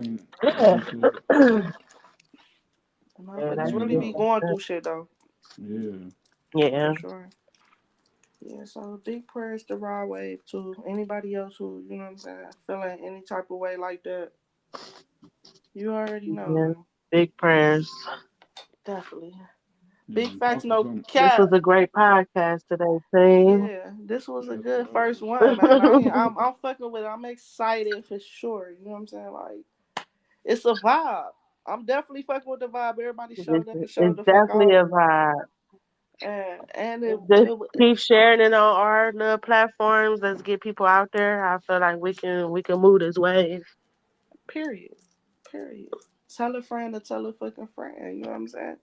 Yeah. ain't shit. Yeah, I Motherfuckers that's ain't really true. be know. going through shit though. Yeah. For Yeah. sure. Yeah, so big prayers to Raw Wave too. Anybody else who, you know what I'm saying, feeling any type of way like that, you already know, Yeah. man. Big prayers. Definitely. Big Yeah. facts, Talk to no some. This was cap. a great podcast today, team. Yeah, this was a Yes, good first sir. one, man. I'm fucking with it. I'm excited for sure. You know what I'm saying? Like it's a vibe. I'm definitely fucking with the vibe. Everybody showed up and showed It's the fuck definitely out. a vibe. And Just it keep sharing it on our little platforms. Let's get people out there. I feel like we can move this way. period. Period. tell a friend to tell a fucking friend. You know what I'm saying?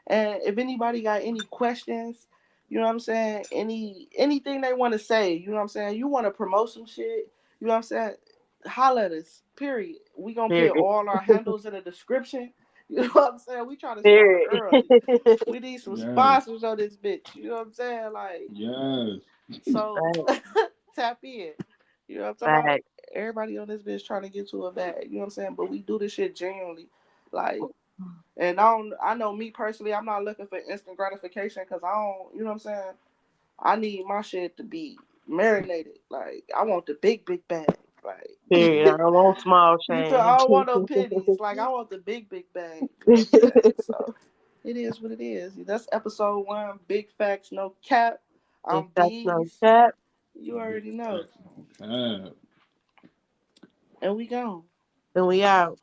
And if anybody got any questions, you know what I'm saying, anything they want to say, you know what I'm saying, you want to promote some shit, you know what I'm saying, holla at us. Period. We gonna put Period. all our handles in the description. You know what I'm saying? We trying to start Period. early. We need some Yes. sponsors on this bitch. You know what I'm saying? Like, Yes. so Right. tap in. You know what I'm talking about? Right. Everybody on this bitch trying to get to a bag. You know what I'm saying? But we do this shit genuinely. Like, and I know me personally, I'm not looking for instant gratification because I don't, you know what I'm saying? I need my shit to be marinated. Like, I want the big bag. Like, Period. I don't want small you feel, I change. don't want no pennies. Like, I want the big bag. You know what I'm saying? So, it is what it is. That's episode 1. Big facts, no cap. If I'm that's no Beeze. cap, You Big already know. facts on cap. And we gone. then we out.